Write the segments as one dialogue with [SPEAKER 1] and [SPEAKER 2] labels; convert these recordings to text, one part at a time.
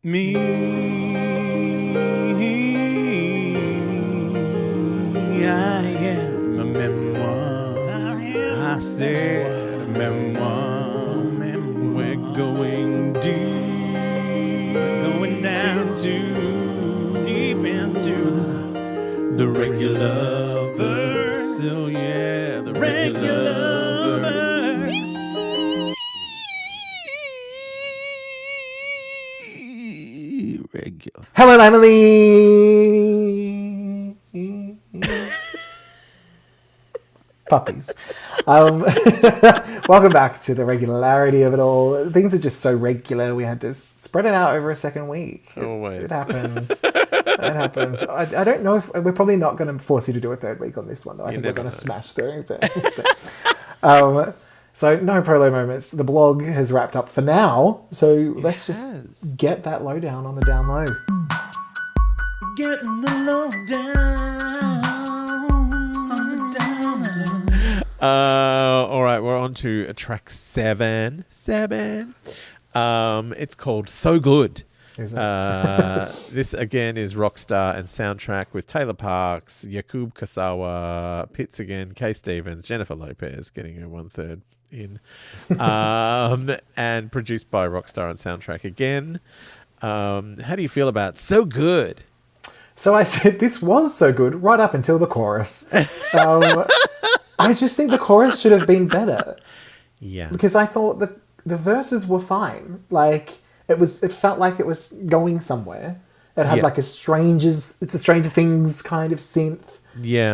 [SPEAKER 1] Me, I am a memoir. I said a memoir. We're going deep. We're going down to deep into the regular verse. Oh yeah, the regular verse. Regular.
[SPEAKER 2] Hello, Emily. Puppies. Welcome back to the regularity of it all. Things are just so regular. We had to spread it out over a second week.
[SPEAKER 1] Always.
[SPEAKER 2] It happens. It happens. I don't know if we're probably not going to force you to do a third week on this one, though. I think we're going to smash through. But so no prolo moments. The blog has wrapped up for now. So let's just get that lowdown on the down low.
[SPEAKER 1] Getting the lowdown on the down low. All right, we're on to track 7. It's called So Good.
[SPEAKER 2] Is it?
[SPEAKER 1] This again is Rockstar and soundtrack with Taylor Parks, Yakub Kasawa, Pitts again, Kay Stevens, Jennifer Lopez getting her 1/3 in, and produced by Rockstar and soundtrack again. How do you feel about So Good?
[SPEAKER 2] So I said this was so good right up until the chorus. I just think the chorus should have been better.
[SPEAKER 1] Yeah,
[SPEAKER 2] Because I thought that the verses were fine. Like it felt like it was going somewhere. It had like it's a Stranger Things kind of synth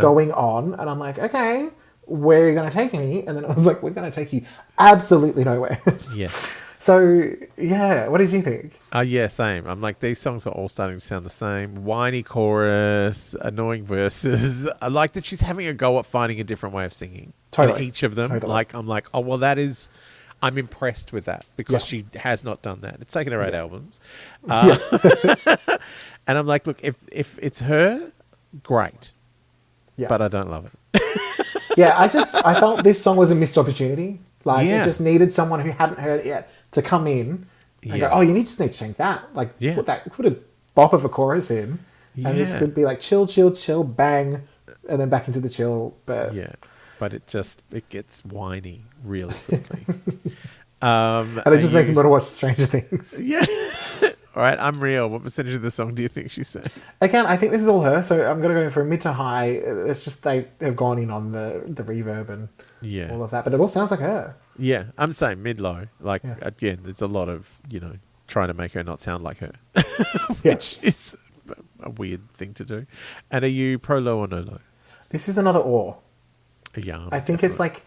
[SPEAKER 2] going on, and I'm like, okay, where are you going to take me? And then I was like, we're going to take you absolutely nowhere.
[SPEAKER 1] yeah.
[SPEAKER 2] So yeah, what did you think?
[SPEAKER 1] Yeah, same. I'm like, these songs are all starting to sound the same. Whiny chorus, annoying verses. I like that she's having a go at finding a different way of singing.
[SPEAKER 2] Totally.
[SPEAKER 1] In each of them.
[SPEAKER 2] Totally.
[SPEAKER 1] Like, I'm like, oh, well, I'm impressed with that because she has not done that. It's taken her 8 albums. And I'm like, look, if it's her, great.
[SPEAKER 2] Yeah.
[SPEAKER 1] But I don't love it.
[SPEAKER 2] Yeah, I felt this song was a missed opportunity. Like, it just needed someone who hadn't heard it yet to come in and go, oh, you just need to change that. Like, put a bop of a chorus in, and this could be like chill, chill, chill, bang, and then back into the chill. But
[SPEAKER 1] but it gets whiny really quickly.
[SPEAKER 2] And it just makes me want to watch Stranger Things.
[SPEAKER 1] Yeah. All right, I'm real. What percentage of the song do you think she sang?
[SPEAKER 2] Again, I think this is all her, so I'm going to go for a mid to high. It's just they have gone in on the reverb and all of that, but it all sounds like her.
[SPEAKER 1] Yeah, I'm saying mid-low. Like, again, there's a lot of, trying to make her not sound like her, which is a weird thing to do. And are you pro-low or no-low?
[SPEAKER 2] This is another or.
[SPEAKER 1] Yeah.
[SPEAKER 2] I think it's like,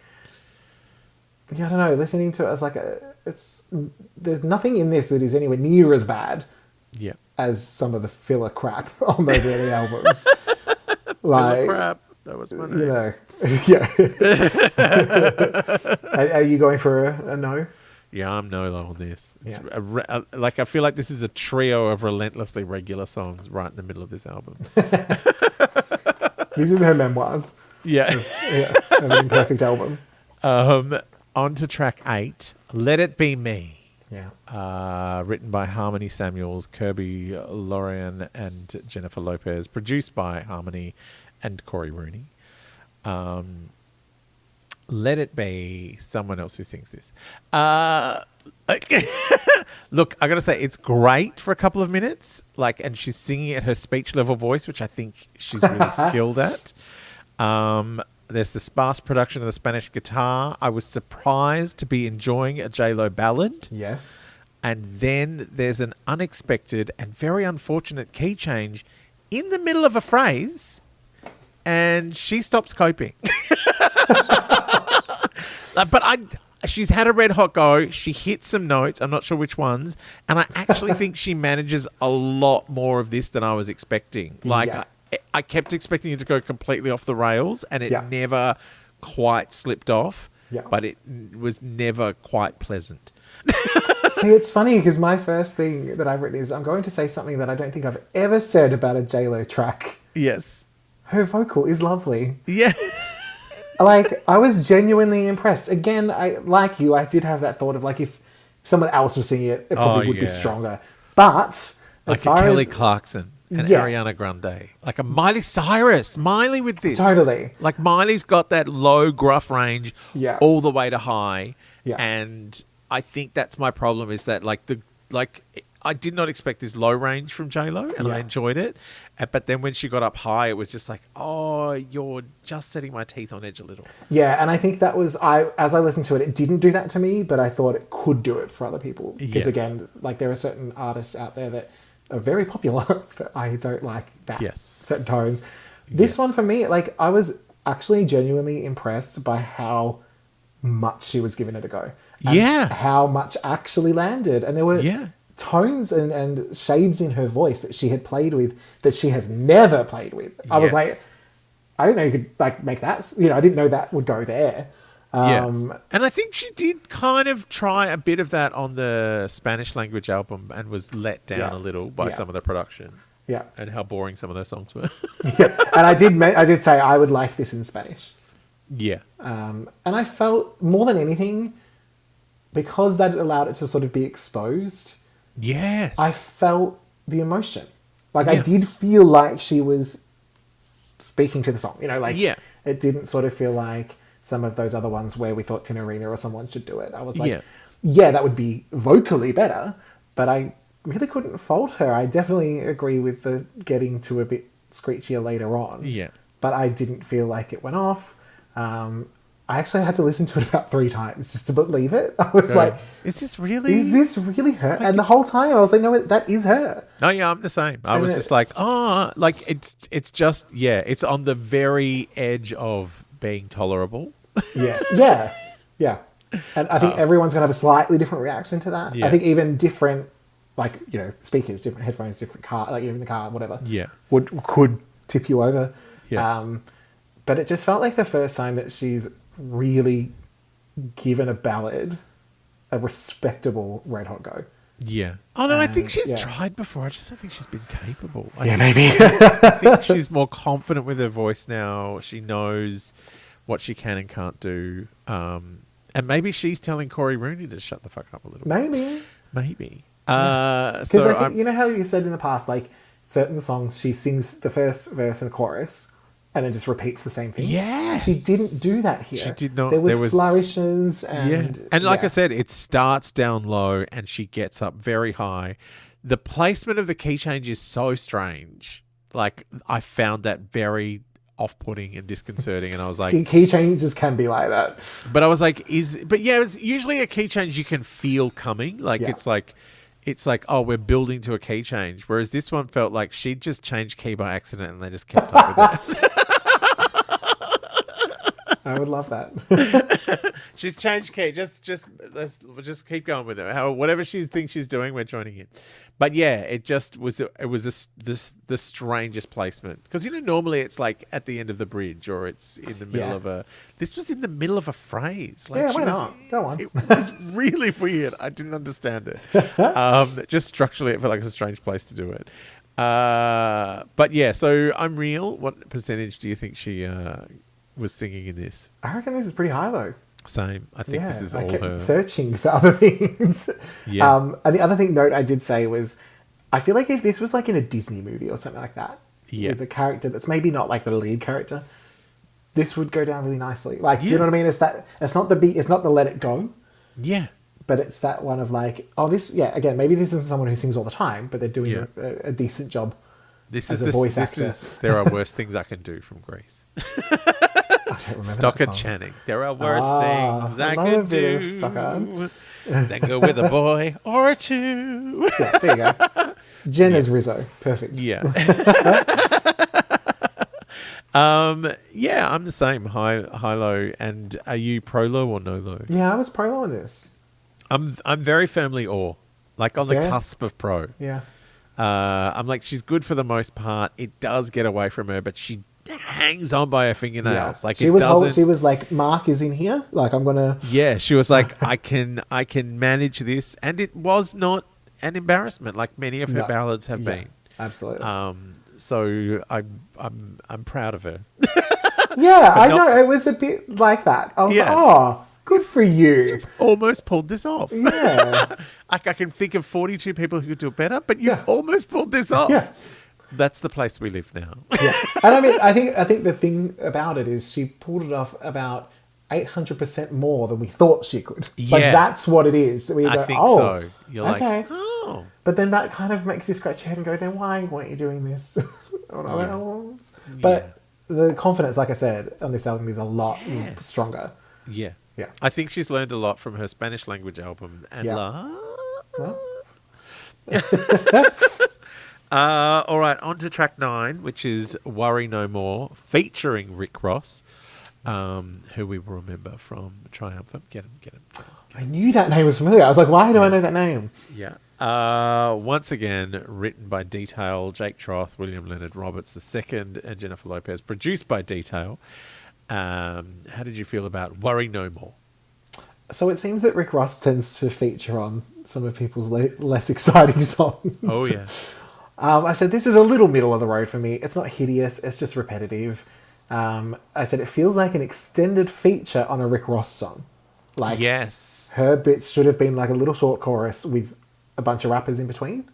[SPEAKER 2] I don't know, listening to it as like there's nothing in this that is anywhere near as bad as some of the filler crap on those early albums. Like,
[SPEAKER 1] filler crap. That was my name.
[SPEAKER 2] Are you going for a no?
[SPEAKER 1] Yeah, I'm no-low on this. It's I feel like this is a trio of relentlessly regular songs right in the middle of this album.
[SPEAKER 2] This is her memoirs.
[SPEAKER 1] Yeah.
[SPEAKER 2] Of an imperfect album.
[SPEAKER 1] On to track 8, Let It Be Me.
[SPEAKER 2] Yeah.
[SPEAKER 1] Written by Harmony Samuels, Kirby Lorian, and Jennifer Lopez. Produced by Harmony and Corey Rooney. Let it be someone else who sings this. Look, I got to say, it's great for a couple of minutes. And she's singing at her speech level voice, which I think she's really skilled at. There's the sparse production of the Spanish guitar. I was surprised to be enjoying a J.Lo ballad.
[SPEAKER 2] Yes.
[SPEAKER 1] And then there's an unexpected and very unfortunate key change in the middle of a phrase, and she stops coping. But she's had a red hot go. She hit some notes. I'm not sure which ones. And I actually think she manages a lot more of this than I was expecting. I kept expecting it to go completely off the rails, and it never quite slipped off.
[SPEAKER 2] Yeah.
[SPEAKER 1] But it was never quite pleasant.
[SPEAKER 2] See, it's funny because my first thing that I've written is I'm going to say something that I don't think I've ever said about a J.Lo track.
[SPEAKER 1] Yes.
[SPEAKER 2] Her vocal is lovely.
[SPEAKER 1] Yeah.
[SPEAKER 2] I was genuinely impressed. Again, I did have that thought of if someone else was singing it, it probably would be stronger. But
[SPEAKER 1] like
[SPEAKER 2] as far
[SPEAKER 1] Kelly
[SPEAKER 2] as
[SPEAKER 1] Clarkson and Ariana Grande, like a Miley Cyrus, Miley with this,
[SPEAKER 2] totally,
[SPEAKER 1] like Miley's got that low gruff range, all the way to high, and I think that's my problem is that I did not expect this low range from J.Lo, and I enjoyed it. But then when she got up high, it was just like, oh, you're just setting my teeth on edge a little.
[SPEAKER 2] Yeah, and I think that was, as I listened to it, it didn't do that to me, but I thought it could do it for other people. Because again, like there are certain artists out there that are very popular, but I don't like that. Certain tones. This one for me, like I was actually genuinely impressed by how much she was giving it a go. And how much actually landed. And there were tones and shades in her voice that she had played with that she has never played with. I was like, I didn't know you could like make that. You know, I didn't know that would go there.
[SPEAKER 1] And I think she did kind of try a bit of that on the Spanish language album and was let down a little by some of the production. Yeah, and how boring some of those songs were.
[SPEAKER 2] And I did say I would like this in Spanish.
[SPEAKER 1] Yeah.
[SPEAKER 2] And I felt more than anything, because that allowed it to sort of be exposed.
[SPEAKER 1] Yes.
[SPEAKER 2] I felt the emotion. Like I did feel like she was speaking to the song, you know, like it didn't sort of feel like some of those other ones where we thought Tinorina or someone should do it. I was like, that would be vocally better, but I really couldn't fault her. I definitely agree with the getting to a bit screechier later on. Yeah. But I didn't feel like it went off. I actually had to listen to it about 3 times just to believe it. I was like,
[SPEAKER 1] is this really
[SPEAKER 2] her? Like, and the whole time I was like, no, that is her.
[SPEAKER 1] No, yeah, I'm the same. I was just like, like it's just, it's on the very edge of being tolerable.
[SPEAKER 2] Yes. Yeah. And I think everyone's going to have a slightly different reaction to that. I think even different, like, you know, speakers, different headphones, different car, like even the car, whatever, could tip you over. Yeah. But it just felt like the first time that she's really given a ballad a respectable red hot go.
[SPEAKER 1] Yeah. Oh, no, I think she's tried before. I just don't think she's been capable.
[SPEAKER 2] Maybe.
[SPEAKER 1] I think she's more confident with her voice now. She knows what she can and can't do. And maybe she's telling Corey Rooney to shut the fuck up a little bit. Maybe.
[SPEAKER 2] Because I think, you know how you said in the past, like, certain songs she sings the first verse and chorus and then just repeats the same thing.
[SPEAKER 1] Yeah.
[SPEAKER 2] She didn't do that here.
[SPEAKER 1] She did not.
[SPEAKER 2] There was flourishes and...
[SPEAKER 1] Yeah. And like I said, it starts down low and she gets up very high. The placement of the key change is so strange. Like, I found that very off-putting and disconcerting, and I was like...
[SPEAKER 2] Key changes can be like that.
[SPEAKER 1] But I was like, it's usually a key change you can feel coming. Like, it's like, oh, we're building to a key change. Whereas this one felt like she'd just changed key by accident and they just kept up with it.
[SPEAKER 2] I would love that.
[SPEAKER 1] She's changed key. We'll just keep going with it. Whatever she thinks she's doing, we're joining in. But yeah, it just was. It was the strangest placement, because normally it's like at the end of the bridge or it's in the middle of a. This was in the middle of a phrase. Like,
[SPEAKER 2] why not? Go on.
[SPEAKER 1] It was really weird. I didn't understand it. Just structurally, it felt like a strange place to do it. But yeah, so I'm real. What percentage do you think she was singing in this?
[SPEAKER 2] I reckon this is pretty high though.
[SPEAKER 1] Same. I think this is all
[SPEAKER 2] kept
[SPEAKER 1] her.
[SPEAKER 2] Searching for other things. And the other note I did say was, I feel like if this was like in a Disney movie or something like that, with a character that's maybe not like the lead character, this would go down really nicely. Like, do you know what I mean? It's not the beat. It's not the Let It Go.
[SPEAKER 1] Yeah.
[SPEAKER 2] But it's that one of like, again, maybe this isn't someone who sings all the time, but they're doing a decent job as a voice actor.
[SPEAKER 1] There are worse things I can do from Grease.
[SPEAKER 2] I don't remember
[SPEAKER 1] Stockard Channing. There are worse things I can do than go with a boy or two.
[SPEAKER 2] Yeah, there you go. Jen as Rizzo. Perfect.
[SPEAKER 1] Yeah. I'm the same. High, low. And are you pro low or no low?
[SPEAKER 2] Yeah, I was pro low in this.
[SPEAKER 1] I'm very firmly or. Like on the cusp of pro.
[SPEAKER 2] Yeah.
[SPEAKER 1] I'm like, she's good for the most part. It does get away from her, but she hangs on by her fingernails. Like,
[SPEAKER 2] she was like, Mark is in here. Like, I'm gonna.
[SPEAKER 1] Yeah, she was like, I can manage this, and it was not an embarrassment like many of her ballads have been.
[SPEAKER 2] Absolutely.
[SPEAKER 1] So I'm proud of her.
[SPEAKER 2] Yeah, I know it was a bit like that. I was like, Good for you.
[SPEAKER 1] Almost pulled this off.
[SPEAKER 2] Yeah.
[SPEAKER 1] I can think of 42 people who could do it better, but you almost pulled this off.
[SPEAKER 2] Yeah.
[SPEAKER 1] That's the place we live now.
[SPEAKER 2] Yeah. And I mean, I think the thing about it is she pulled it off about 800% more than we thought she could.
[SPEAKER 1] Yeah.
[SPEAKER 2] Like, that's what it is. That we
[SPEAKER 1] I
[SPEAKER 2] go,
[SPEAKER 1] think
[SPEAKER 2] oh,
[SPEAKER 1] so. You're
[SPEAKER 2] okay.
[SPEAKER 1] like, oh.
[SPEAKER 2] But then that kind of makes you scratch your head and go, then why weren't you doing this on other albums? But the confidence, like I said, on this album is a lot stronger.
[SPEAKER 1] Yeah.
[SPEAKER 2] Yeah.
[SPEAKER 1] I think she's learned a lot from her Spanish language album. And all right, on to track 9, which is Worry No More, featuring Rick Ross, who we will remember from Triumphant. Get him.
[SPEAKER 2] I knew that name was familiar. I was like, why do I know that name?
[SPEAKER 1] Yeah. Once again, written by Detail, Jake Troth, William Leonard Roberts II, and Jennifer Lopez. Produced by Detail. How did you feel about Worry No More?
[SPEAKER 2] So it seems that Rick Ross tends to feature on some of people's less exciting songs.
[SPEAKER 1] Oh, yeah.
[SPEAKER 2] I said, this is a little middle of the road for me. It's not hideous. It's just repetitive. I said, it feels like an extended feature on a Rick Ross song. Like,
[SPEAKER 1] yes.
[SPEAKER 2] Her bits should have been like a little short chorus with a bunch of rappers in between.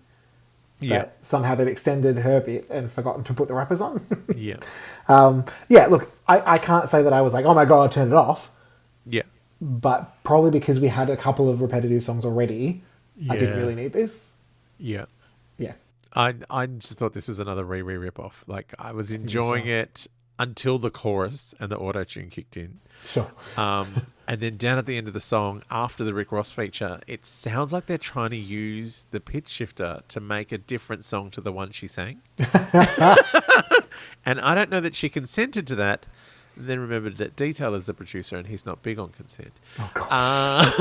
[SPEAKER 1] Yeah.
[SPEAKER 2] But somehow they've extended her bit and forgotten to put the rappers on.
[SPEAKER 1] Yeah.
[SPEAKER 2] Look, I can't say that I was like, oh my God, turn it off.
[SPEAKER 1] Yeah.
[SPEAKER 2] But probably because we had a couple of repetitive songs already, I didn't really need this.
[SPEAKER 1] Yeah.
[SPEAKER 2] Yeah.
[SPEAKER 1] I just thought this was another Riri ripoff. Like, I was enjoying it until the chorus and the auto-tune kicked in.
[SPEAKER 2] Sure.
[SPEAKER 1] And then down at the end of the song, after the Rick Ross feature, it sounds like they're trying to use the pitch shifter to make a different song to the one she sang. And I don't know that she consented to that. And then remembered that Detail is the producer and he's not big on consent.
[SPEAKER 2] Oh, gosh.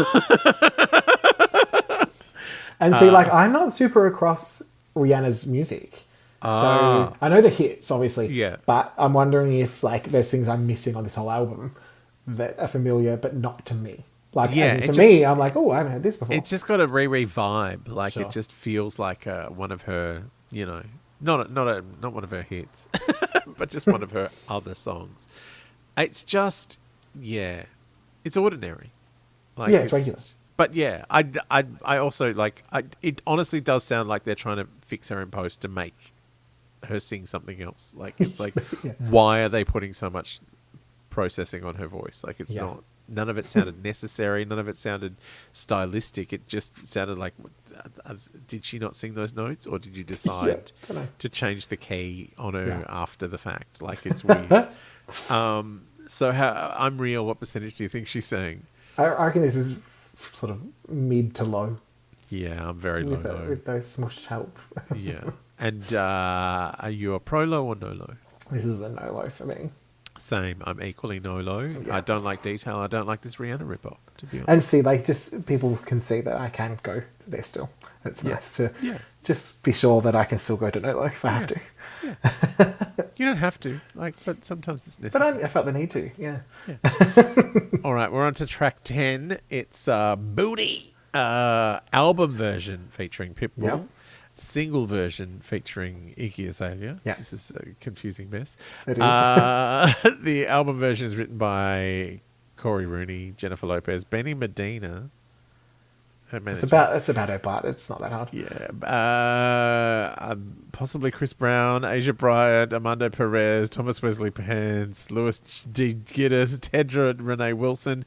[SPEAKER 2] And see, like, I'm not super across Rihanna's music. So I know the hits, obviously.
[SPEAKER 1] Yeah.
[SPEAKER 2] But I'm wondering if, like, there's things I'm missing on this whole album that are familiar, but not to me. Like, to me, I'm like, oh, I haven't heard this before.
[SPEAKER 1] It's just got a Riri vibe. Like,
[SPEAKER 2] Sure.
[SPEAKER 1] it just feels like one of her, you know, not one of her hits, but just one of her other songs. It's just, it's ordinary. Like,
[SPEAKER 2] it's regular.
[SPEAKER 1] But yeah, I also like. It honestly does sound like they're trying to fix her in post to make her sing something else. Like, it's like, why are they putting so much processing on her voice? Like, it's not. None of it sounded necessary. None of it sounded stylistic. It just sounded like, did she not sing those notes, or did you decide to change the key on her after the fact? Like, it's weird. So, I'm real. What percentage do you think she's saying?
[SPEAKER 2] I reckon this is sort of mid to low.
[SPEAKER 1] Yeah, I'm very low.
[SPEAKER 2] With those smushed help.
[SPEAKER 1] Yeah. And are you a pro low or no low?
[SPEAKER 2] This is a no low for me.
[SPEAKER 1] Same. I'm equally no low.
[SPEAKER 2] Yeah.
[SPEAKER 1] I don't like Detail. I don't like this Rihanna ripoff, to be honest.
[SPEAKER 2] And see, like, just people can see that I can go there still. It's nice to just be sure that I can still go to no low if I have to.
[SPEAKER 1] Yeah. You don't have to, like, but sometimes it's necessary.
[SPEAKER 2] But I felt the need to,
[SPEAKER 1] All right, we're on to track 10. It's Booty, album version featuring Pitbull.
[SPEAKER 2] Yep.
[SPEAKER 1] Single version featuring Iggy Azalea.
[SPEAKER 2] Yeah.
[SPEAKER 1] This is a confusing mess.
[SPEAKER 2] It is.
[SPEAKER 1] The album version is written by Corey Rooney, Jennifer Lopez, Benny Medina. Her manager.
[SPEAKER 2] It's about her part. It's not that hard.
[SPEAKER 1] Yeah. Possibly Chris Brown, Asia Bryant, Armando Perez, Thomas Wesley Pence, Louis D. Giddis, Tedra Renee Wilson,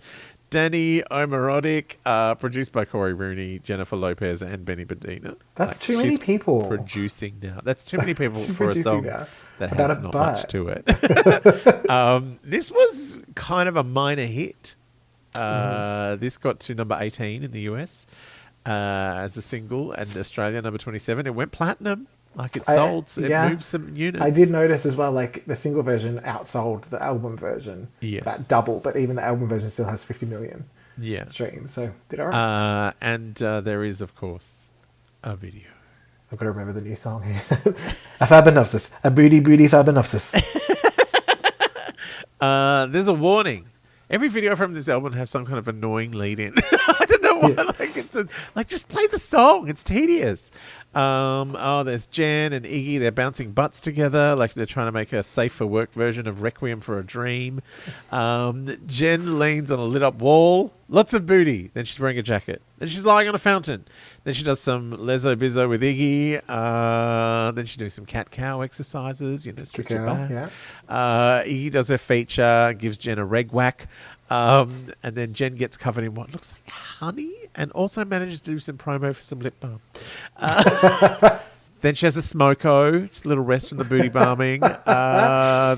[SPEAKER 1] Danny Omarodic, produced by Corey Rooney, Jennifer Lopez, and Benny Medina.
[SPEAKER 2] That's too many people
[SPEAKER 1] producing now. That's too many people for a song that
[SPEAKER 2] about
[SPEAKER 1] has not much to it. This was kind of a minor hit. This got to number 18 in the US as a single, and Australia number 27. It went platinum. Like, it sold. It moved some units.
[SPEAKER 2] I did notice as well, like, the single version outsold the album version.
[SPEAKER 1] Yes.
[SPEAKER 2] About double, but even the album version still has 50 million streams. So, did all right.
[SPEAKER 1] And there is, of course, a video.
[SPEAKER 2] I've got to remember the new song here. A Fabinopsis. A booty Fabinopsis.
[SPEAKER 1] There's a warning. Every video from this album has some kind of annoying lead-in. I don't know Like just play the song. It's tedious. There's Jen and Iggy. They're bouncing butts together. Like they're trying to make a safe for work version of Requiem for a Dream. Jen leans on a lit up wall. Lots of booty. Then she's wearing a jacket. Then she's lying on a fountain. Then she does some lezo bizzo with Iggy. Then she does some cat cow exercises. Stretch her back.
[SPEAKER 2] Yeah.
[SPEAKER 1] Iggy does her feature. Gives Jen a reg whack. And then Jen gets covered in what looks like honey and also manages to do some promo for some lip balm. Then she has a smoko, just a little rest from the booty balming.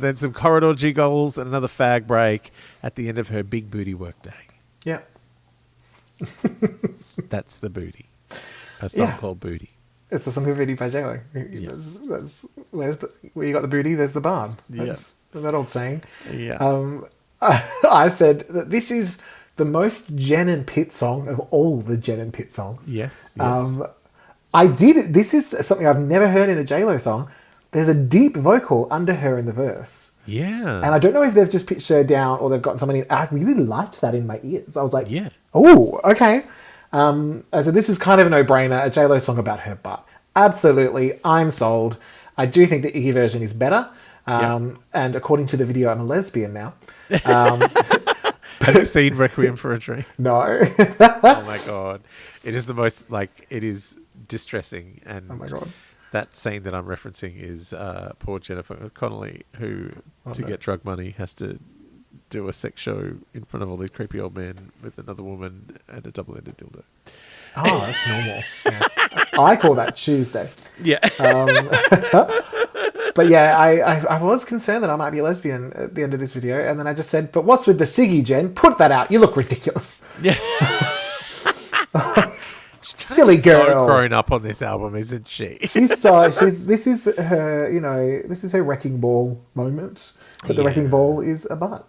[SPEAKER 1] Then some corridor jiggles and another fag break at the end of her big booty work day.
[SPEAKER 2] Yeah.
[SPEAKER 1] That's the booty. A song called Booty.
[SPEAKER 2] It's a song called Booty by J.Lo.
[SPEAKER 1] Yeah.
[SPEAKER 2] That's where you got the booty, there's the barn. That's that old saying.
[SPEAKER 1] Yeah.
[SPEAKER 2] I said that this is the most Jen and Pitt song of all the Jen and Pitt songs.
[SPEAKER 1] Yes.
[SPEAKER 2] This is something I've never heard in a J.Lo song. There's a deep vocal under her in the verse.
[SPEAKER 1] Yeah.
[SPEAKER 2] And I don't know if they've just pitched her down or they've gotten somebody. I really liked that in my ears. I was like,
[SPEAKER 1] yeah.
[SPEAKER 2] Oh, okay. So this is kind of a no-brainer, a J.Lo song about her butt. Absolutely, I'm sold. I do think the Iggy version is better. And according to the video, I'm a lesbian now.
[SPEAKER 1] Have you seen Requiem for a Dream?
[SPEAKER 2] No.
[SPEAKER 1] Oh my God. It is the most, it is distressing. And
[SPEAKER 2] oh my God.
[SPEAKER 1] That scene that I'm referencing is poor Jennifer Connelly, who, get drug money, has to do a sex show in front of all these creepy old men with another woman and a double-ended dildo.
[SPEAKER 2] Oh, that's normal. Yeah. I call that Tuesday.
[SPEAKER 1] Yeah.
[SPEAKER 2] But yeah, I was concerned that I might be a lesbian at the end of this video, and then I just said, but what's with the Siggy, Jen? Put that out. You look ridiculous.
[SPEAKER 1] Yeah.
[SPEAKER 2] Silly girl.
[SPEAKER 1] So grown up on this album, isn't she?
[SPEAKER 2] This is her wrecking ball moment. But the wrecking ball is a butt.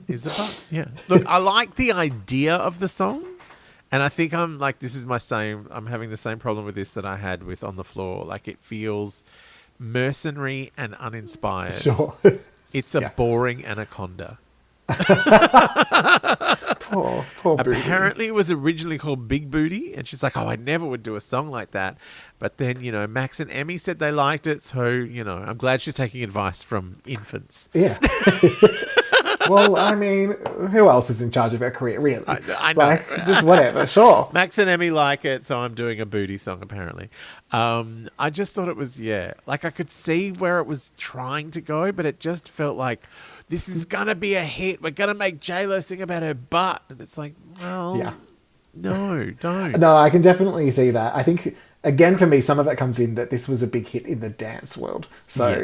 [SPEAKER 1] Is a butt, yeah. Look, I like the idea of the song. And I think I'm having the same problem with this that I had with On the Floor. Like, it feels mercenary and uninspired.
[SPEAKER 2] Sure.
[SPEAKER 1] It's a boring anaconda.
[SPEAKER 2] Poor Booty.
[SPEAKER 1] Apparently it was originally called Big Booty, and she's like, I never would do a song like that. But then, Max and Emmy said they liked it, so, I'm glad she's taking advice from infants.
[SPEAKER 2] Yeah. Well, I mean, who else is in charge of her career, really?
[SPEAKER 1] I know.
[SPEAKER 2] Just whatever, sure.
[SPEAKER 1] Max and Emmy like it, so I'm doing a booty song, apparently. I just thought it was, I could see where it was trying to go, but it just felt like, this is going to be a hit. We're going to make J.Lo sing about her butt. And it's like, well, no, don't.
[SPEAKER 2] No, I can definitely see that. I think, again, for me, some of it comes in that this was a big hit in the dance world. So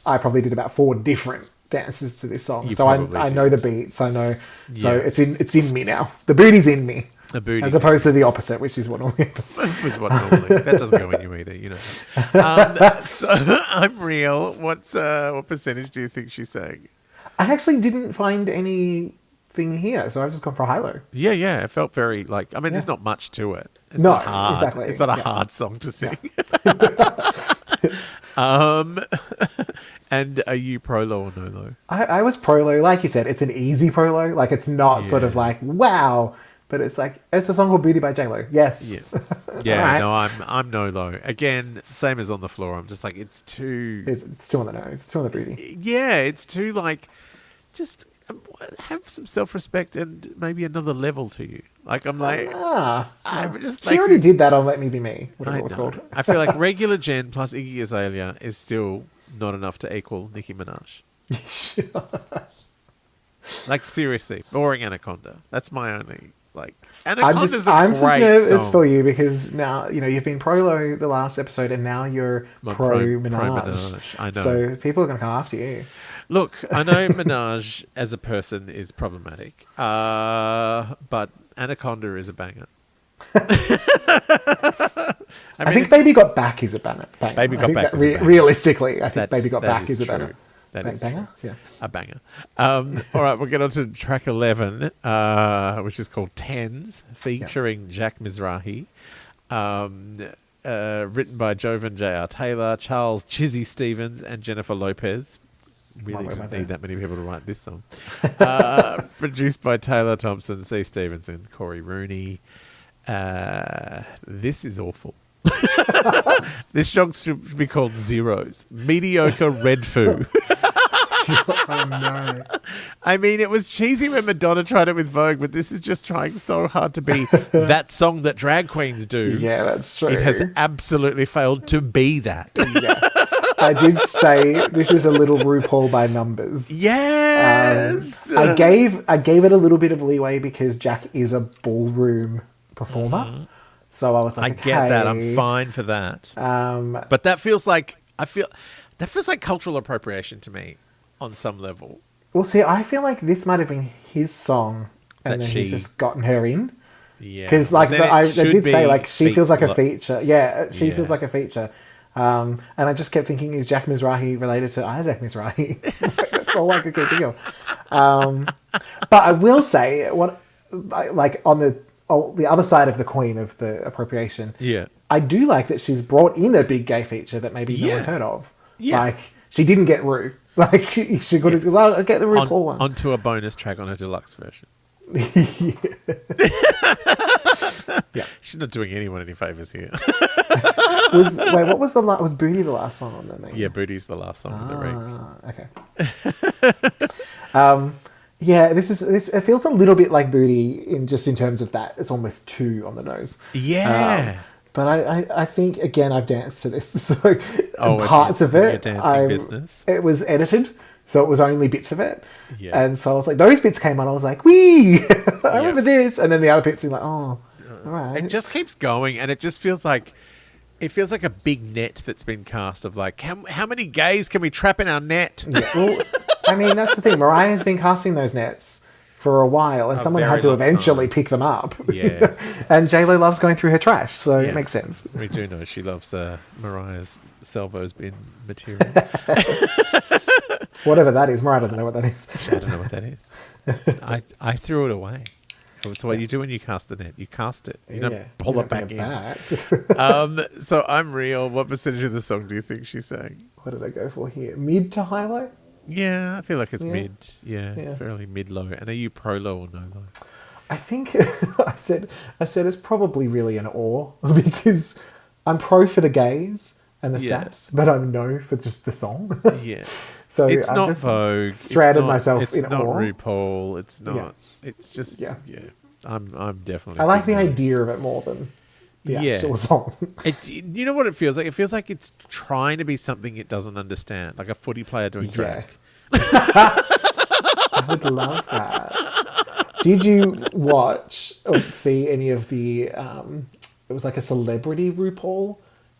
[SPEAKER 2] I probably did about 4 different dances to this song. So I know the beats. I know. So it's in me now. The booty's in me.
[SPEAKER 1] The booty,
[SPEAKER 2] as opposed to the opposite, which is what normally happens.
[SPEAKER 1] Was what normally. That doesn't go in you either, So I'm real. What percentage do you think she's saying?
[SPEAKER 2] I actually didn't find anything here, so I've just gone for high-low.
[SPEAKER 1] Yeah. It felt very there's not much to it. It's
[SPEAKER 2] no,
[SPEAKER 1] not hard.
[SPEAKER 2] Exactly.
[SPEAKER 1] It's not a hard song to sing. And are you pro-low or no-low?
[SPEAKER 2] I was pro-low. Like you said, it's an easy pro-low. Like, it's not sort of like, wow. But it's like, it's a song called Booty by J.Lo. Yes.
[SPEAKER 1] Yeah.
[SPEAKER 2] Right.
[SPEAKER 1] No, I'm no-low. Again, same as On the Floor. I'm just like, it's too...
[SPEAKER 2] It's too on the nose. It's too on the booty.
[SPEAKER 1] Yeah, it's too just have some self-respect and maybe another level to you. Like, I'm like...
[SPEAKER 2] She already did that on Let Me Be Me, whatever it was called.
[SPEAKER 1] I feel like regular Jen plus Iggy Azalea is still not enough to equal Nicki Minaj. Like, seriously. Boring Anaconda. That's my only... Anaconda's
[SPEAKER 2] I'm just nervous
[SPEAKER 1] song.
[SPEAKER 2] for you because now, you've been pro-low the last episode and now you're pro-Minaj.
[SPEAKER 1] I know.
[SPEAKER 2] So people are going to come after you.
[SPEAKER 1] Look, I know Minaj as a person is problematic, but Anaconda is a banger.
[SPEAKER 2] I think Baby Got Back is a banger.
[SPEAKER 1] Baby Got Back is a banger.
[SPEAKER 2] Realistically, I think Baby Got Back is a banger.
[SPEAKER 1] That is
[SPEAKER 2] banger?
[SPEAKER 1] True.
[SPEAKER 2] Yeah.
[SPEAKER 1] A banger. All right, we'll get on to track 11, which is called Tens, featuring Jack Mizrahi. Written by Jovan J.R. Taylor, Charles Chizzy Stevens, and Jennifer Lopez. Really didn't need that many people to write this song. Produced by Taylor Thompson, C. Stevenson, Corey Rooney. This is awful. This song should be called Zeros. Mediocre Red Foo.
[SPEAKER 2] Oh no.
[SPEAKER 1] I mean, it was cheesy when Madonna tried it with Vogue, but this is just trying so hard to be that song that drag queens do.
[SPEAKER 2] Yeah, that's true.
[SPEAKER 1] It has absolutely failed to be that.
[SPEAKER 2] Yeah. I did say this is a little RuPaul by numbers.
[SPEAKER 1] Yes.
[SPEAKER 2] I gave it a little bit of leeway because Jack is a ballroom performer. Mm-hmm. So I was like,
[SPEAKER 1] I get that. I'm fine for that. But that feels like cultural appropriation to me on some level.
[SPEAKER 2] Well, see, I feel like this might have been his song, and then he's just gotten her in.
[SPEAKER 1] Yeah,
[SPEAKER 2] because like I did say, like she feels like a feature. Yeah, she feels like a feature. And I just kept thinking, is Jack Mizrahi related to Isaac Mizrahi? That's all I could keep thinking of. But I will say, like on the other side of the coin of the appropriation, I do like that she's brought in a big gay feature that maybe no one's heard of. Yeah. Like she didn't get Ru. Like she could have I'll get the RuPaul one
[SPEAKER 1] onto a bonus track on a deluxe version. Yeah, she's not doing anyone any favors here.
[SPEAKER 2] What was was Booty the last song on there? Maybe?
[SPEAKER 1] Yeah, Booty's the last song on the
[SPEAKER 2] Reg. Okay. Yeah, it feels a little bit like Booty in terms of that. It's almost 2 on the nose.
[SPEAKER 1] Yeah.
[SPEAKER 2] But I think, again, I've danced to this. So parts of it, it was edited. So it was only bits of it. Yeah. And so I was like, those bits came on. I was like, wee! I remember this. And then the other bits are like, oh, all right.
[SPEAKER 1] It just keeps going. And it just feels like a big net that's been cast of like, how many gays can we trap in our net?
[SPEAKER 2] Yeah. Well, I mean, that's the thing. Mariah's been casting those nets for a while, and someone had to eventually pick them up.
[SPEAKER 1] Yes.
[SPEAKER 2] And J.Lo loves going through her trash, so it makes sense.
[SPEAKER 1] We do know she loves Mariah's Salvo's bin material.
[SPEAKER 2] Whatever that is. Mariah doesn't know what that is.
[SPEAKER 1] I don't know what that is. I threw it away. So what you do when you cast the net? You cast it. You don't pull it back in. So I'm real. What percentage of the song do you think she's saying?
[SPEAKER 2] What did I go for here? Mid to high low?
[SPEAKER 1] Yeah, I feel like it's mid. Yeah, fairly mid-low. And are you pro-low or no-low?
[SPEAKER 2] I think I said it's probably really an or, because I'm pro for the gays and the sats, but I'm no for just the song.
[SPEAKER 1] Yeah.
[SPEAKER 2] So
[SPEAKER 1] it's
[SPEAKER 2] I
[SPEAKER 1] not
[SPEAKER 2] just
[SPEAKER 1] Vogue.
[SPEAKER 2] Stranded myself in
[SPEAKER 1] It's not
[SPEAKER 2] awe.
[SPEAKER 1] RuPaul. It's not. It's just I'm definitely.
[SPEAKER 2] I like the idea of it more than the actual song.
[SPEAKER 1] You know what it feels like? It feels like it's trying to be something it doesn't understand, like a footy player doing drag.
[SPEAKER 2] I would love that. Did you watch or see any of the? It was like a celebrity RuPaul,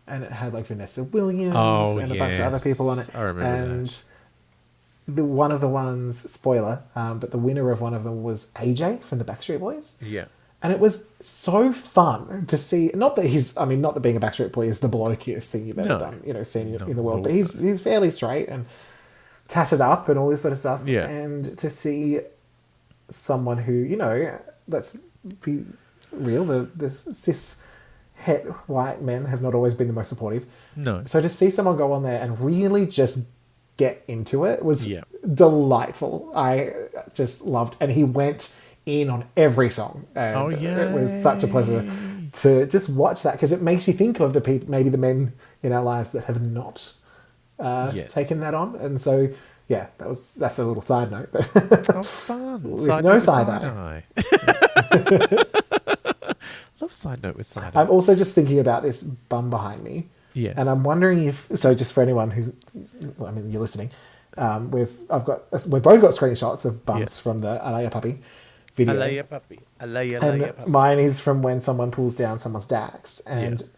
[SPEAKER 2] and it had like Vanessa Williams and a bunch of other people on it.
[SPEAKER 1] I remember
[SPEAKER 2] that. One of the ones, spoiler, but the winner of one of them was AJ from the Backstreet Boys.
[SPEAKER 1] Yeah.
[SPEAKER 2] And it was so fun to see. Not that being a Backstreet Boy is the blokiest thing you've ever done, seen in the world. But he's fairly straight and tatted up and all this sort of stuff.
[SPEAKER 1] Yeah.
[SPEAKER 2] And to see someone who, let's be real, the cis het white men have not always been the most supportive.
[SPEAKER 1] No.
[SPEAKER 2] So to see someone go on there and really just get into it was delightful. I just loved, and he went in on every song. And it was such a pleasure to just watch that, because it makes you think of the people, maybe the men in our lives that have not taken that on. And so that's a little side note, but
[SPEAKER 1] fun.
[SPEAKER 2] Side eye.
[SPEAKER 1] Love side note with side
[SPEAKER 2] eye. I'm also just thinking about this bum behind me.
[SPEAKER 1] Yes.
[SPEAKER 2] And I'm wondering just for anyone who's, you're listening, we've both got screenshots of bumps from the Alaya Puppy video.
[SPEAKER 1] Alaya Puppy.
[SPEAKER 2] And mine is from when someone pulls down someone's Dax. And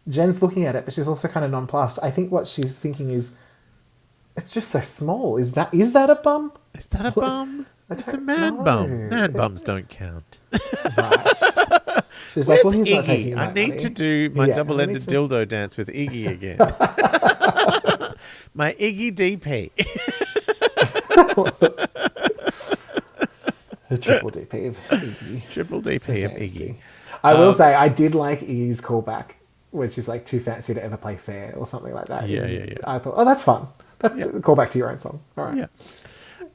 [SPEAKER 2] Jen's looking at it, but she's also kind of nonplussed. I think what she's thinking is, it's just so small. Is that a bum?
[SPEAKER 1] Is that a bum? It's a man bum. Man bums don't count.
[SPEAKER 2] Right. She's like, well, he's
[SPEAKER 1] Iggy?
[SPEAKER 2] not taking my
[SPEAKER 1] I need
[SPEAKER 2] money.
[SPEAKER 1] to do my double-ended dildo dance with Iggy again. My Iggy DP.
[SPEAKER 2] The triple DP of Iggy.
[SPEAKER 1] Triple DP of Iggy.
[SPEAKER 2] I will say, I did like Iggy's callback, which is like too fancy to ever play fair or something like that.
[SPEAKER 1] Yeah.
[SPEAKER 2] I thought, that's fun. That's a callback to your own song. All right.
[SPEAKER 1] Yeah.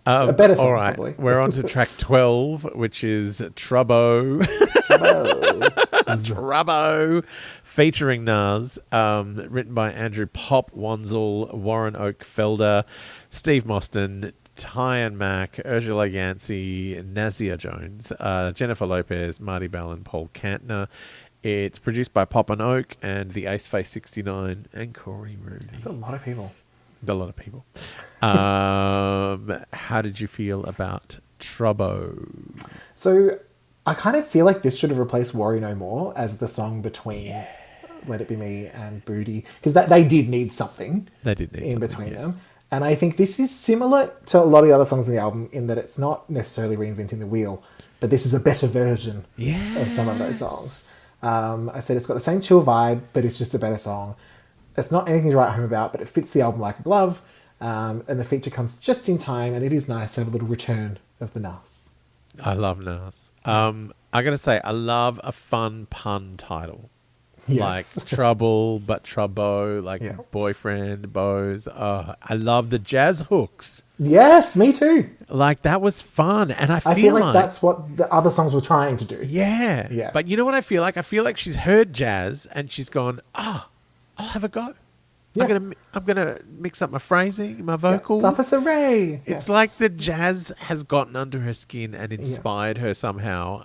[SPEAKER 2] A better song,
[SPEAKER 1] all right.
[SPEAKER 2] probably.
[SPEAKER 1] We're on to track 12, which is Troubo. Troubo, featuring Nas, written by Andrew Pop Wanzel, Warren Oakfelder, Steve Mostyn, Tyan Mack, Ursula Yancey, Nazia Jones, Jennifer Lopez, Marty Bell, and Paul Kantner. It's produced by Pop and Oak and the Ace Face 69 and Corey Rooney.
[SPEAKER 2] That's a lot of people.
[SPEAKER 1] A lot of people. How did you feel about Troubo?
[SPEAKER 2] So I kind of feel like this should have replaced Worry No More as the song between Let It Be Me and Booty, because they did need something.
[SPEAKER 1] They did need
[SPEAKER 2] in
[SPEAKER 1] something,
[SPEAKER 2] between
[SPEAKER 1] yes.
[SPEAKER 2] them. And I think this is similar to a lot of the other songs in the album in that it's not necessarily reinventing the wheel, but this is a better version of some of those songs. I said it's got the same chill vibe, but it's just a better song. It's not anything to write home about, but it fits the album like a glove. And the feature comes just in time, and it is nice to have a little return of the Nas.
[SPEAKER 1] I love Nas. I got to say, I love a fun pun title.
[SPEAKER 2] Yes.
[SPEAKER 1] Like Trouble, but Troubo, like boyfriend, bows. I love the jazz hooks.
[SPEAKER 2] Yes, me too.
[SPEAKER 1] Like, that was fun. And I
[SPEAKER 2] feel like that's what the other songs were trying to do.
[SPEAKER 1] Yeah.
[SPEAKER 2] Yeah.
[SPEAKER 1] But you know what I feel like? I feel like she's heard jazz and she's gone, I'll have a go.
[SPEAKER 2] Yeah.
[SPEAKER 1] I'm gonna mix up my phrasing, my vocals.
[SPEAKER 2] Suffice array.
[SPEAKER 1] It's like the jazz has gotten under her skin and inspired her somehow.